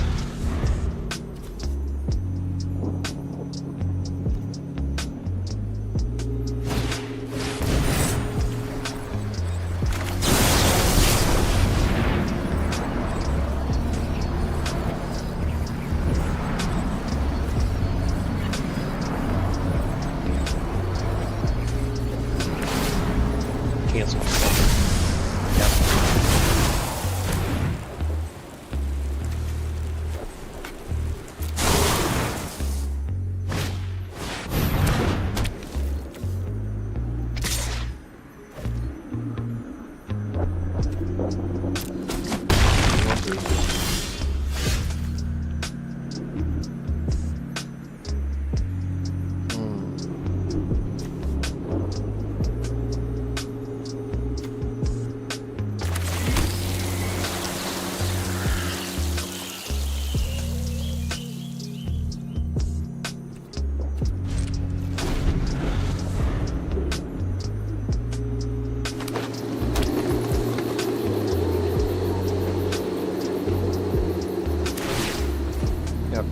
Cancel. Yep. Yep.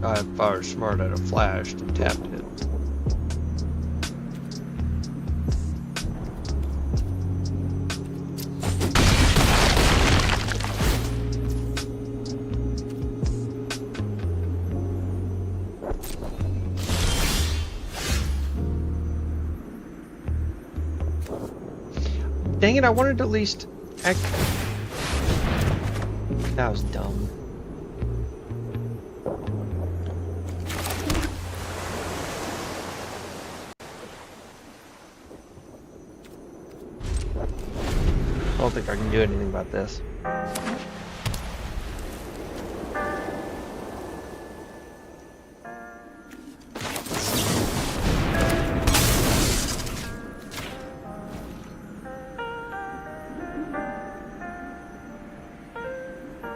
If I were smart, I'd have flashed and tapped it. Dang it, I wanted to at least act. That was dumb. I don't think I can do anything about this.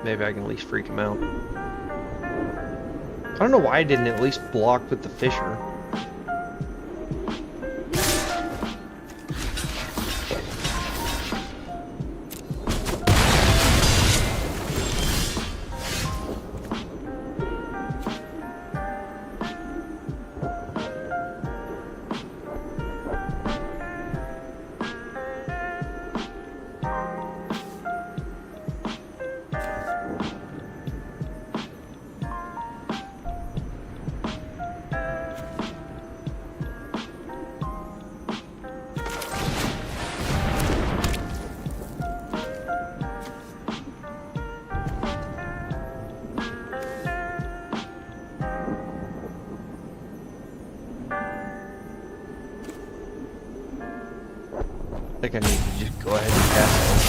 Maybe I can at least freak him out. I don't know why I didn't at least block with the Fisher. I think I need to just go ahead and pass it.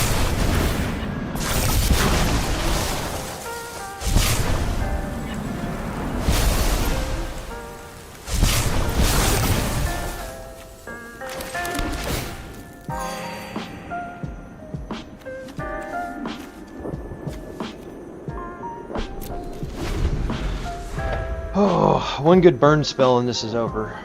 Oh, one good burn spell and this is over.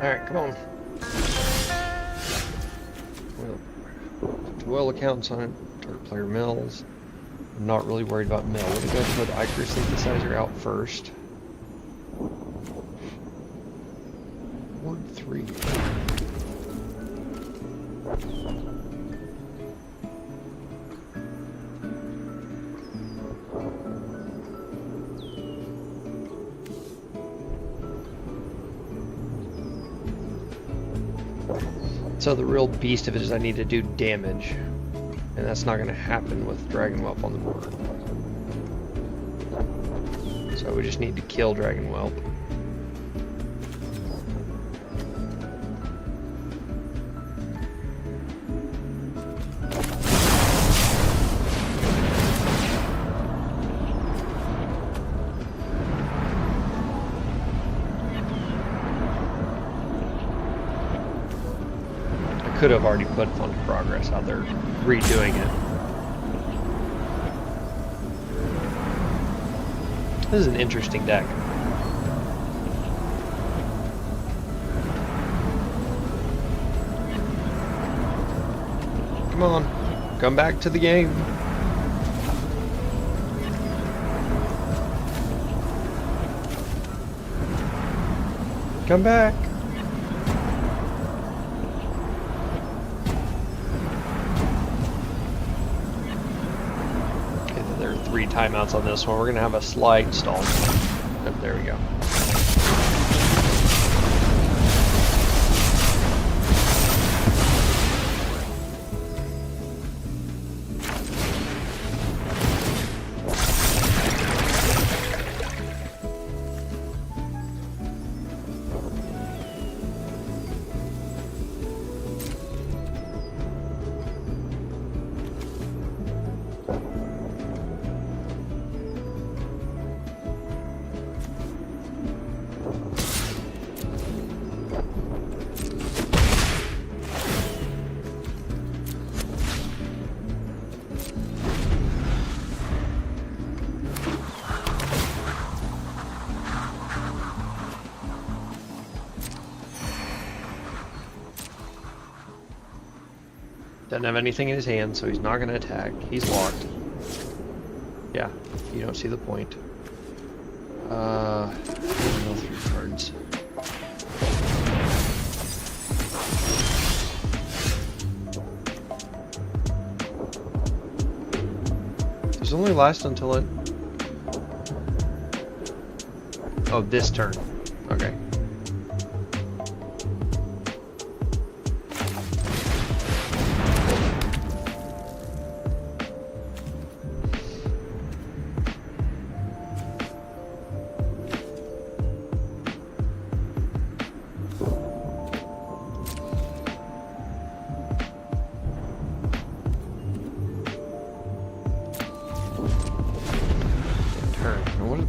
Alright, come on. Well, 2 oil accounts on it. Target player mills. I'm not really worried about mill. We're going to put the Icar synthesizer out first. 1, 3. So the real beast of it is I need to do damage, and that's not going to happen with Dragon Whelp on the board. So we just need to kill Dragon Whelp. Could have already put Fund of Progress out there, redoing it. This is an interesting deck. Come on, come back to the game. Come back. There are 3 timeouts on this one. We're going to have a slight stall. Oh, there we go. Doesn't have anything in his hand, so he's not going to attack. He's locked. Yeah, you don't see the point. No 3 cards. Does it only last until it... Oh, this turn. Okay.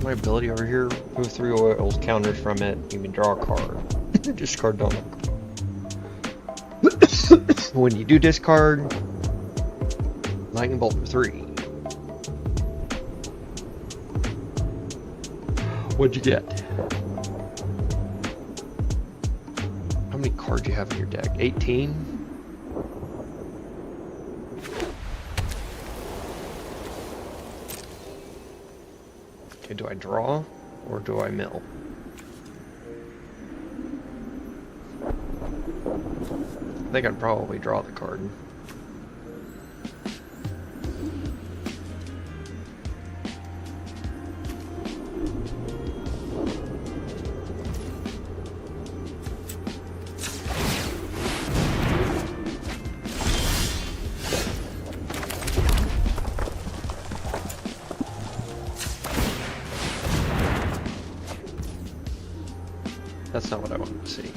My ability over here, move 3 oils, counters from it, you can draw a card. Discard donut. When you do discard, lightning bolt for 3. What'd you get? How many cards do you have in your deck? 18? Do I draw or do I mill? I think I'd probably draw the card. That's not what I wanted to see.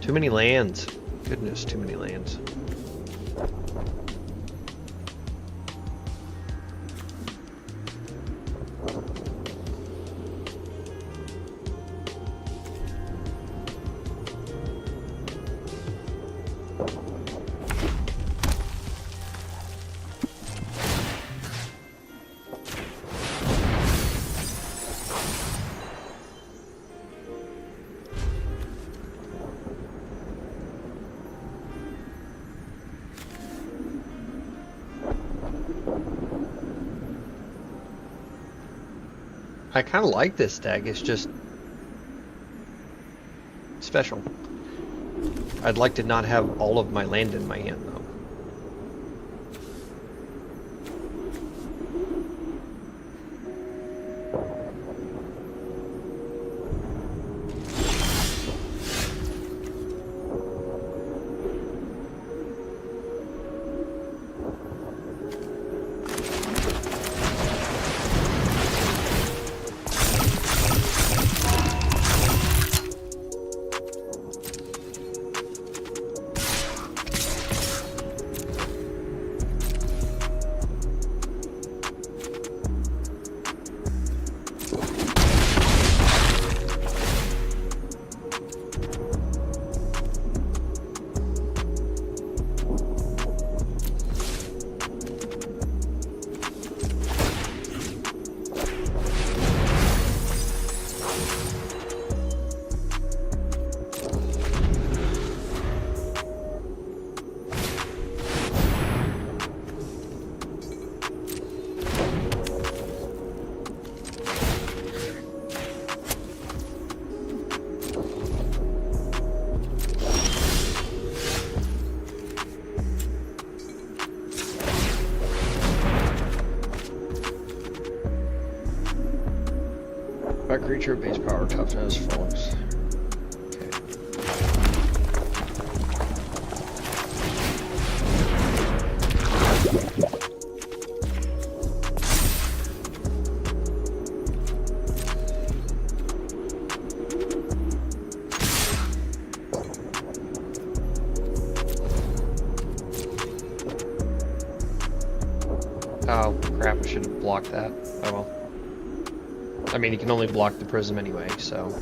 Too many lands. Goodness, too many lands. I kind of like this deck. It's just special. I'd like to not have all of my land in my hand, though. Creature base power toughness follows. Oh crap, I should have blocked that. Oh well. I mean, you can only block the prism anyway, so...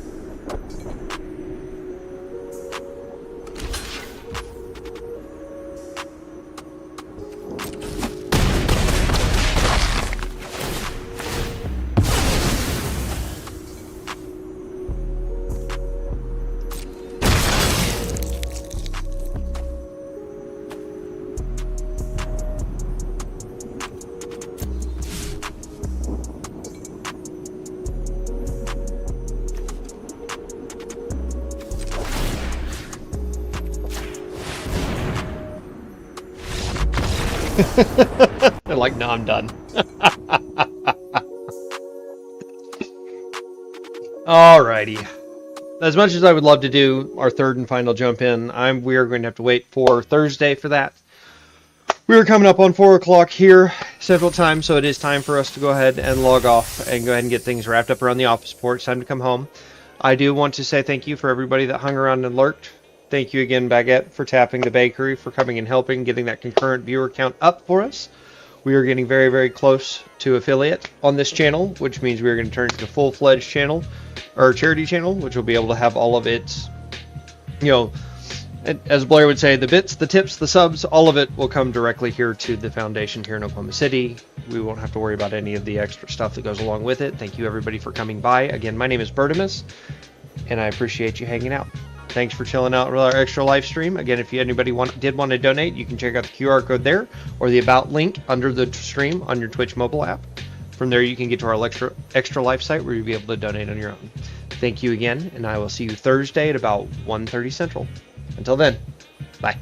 They're like, no, I'm done. Alrighty. As much as I would love to do our third and final jump in, we are going to have to wait for Thursday for that. We are coming up on 4 o'clock here, Central Time, so it is time for us to go ahead and log off and go ahead and get things wrapped up around the office port. It's time to come home. I do want to say thank you for everybody that hung around and lurked. Thank you again, Baguette, for tapping the bakery, for coming and helping, getting that concurrent viewer count up for us. We are getting very, very close to affiliate on this channel, which means we are going to turn it into a full-fledged channel, or charity channel, which will be able to have all of its, you know, as Blair would say, the bits, the tips, the subs, all of it will come directly here to the foundation here in Oklahoma City. We won't have to worry about any of the extra stuff that goes along with it. Thank you, everybody, for coming by. Again, my name is Bertimus, and I appreciate you hanging out. Thanks for chilling out with our extra live stream. Again, if anybody did want to donate, you can check out the QR code there or the About link under the stream on your Twitch mobile app. From there, you can get to our extra live site where you'll be able to donate on your own. Thank you again, and I will see you Thursday at about 1:30 Central. Until then, bye.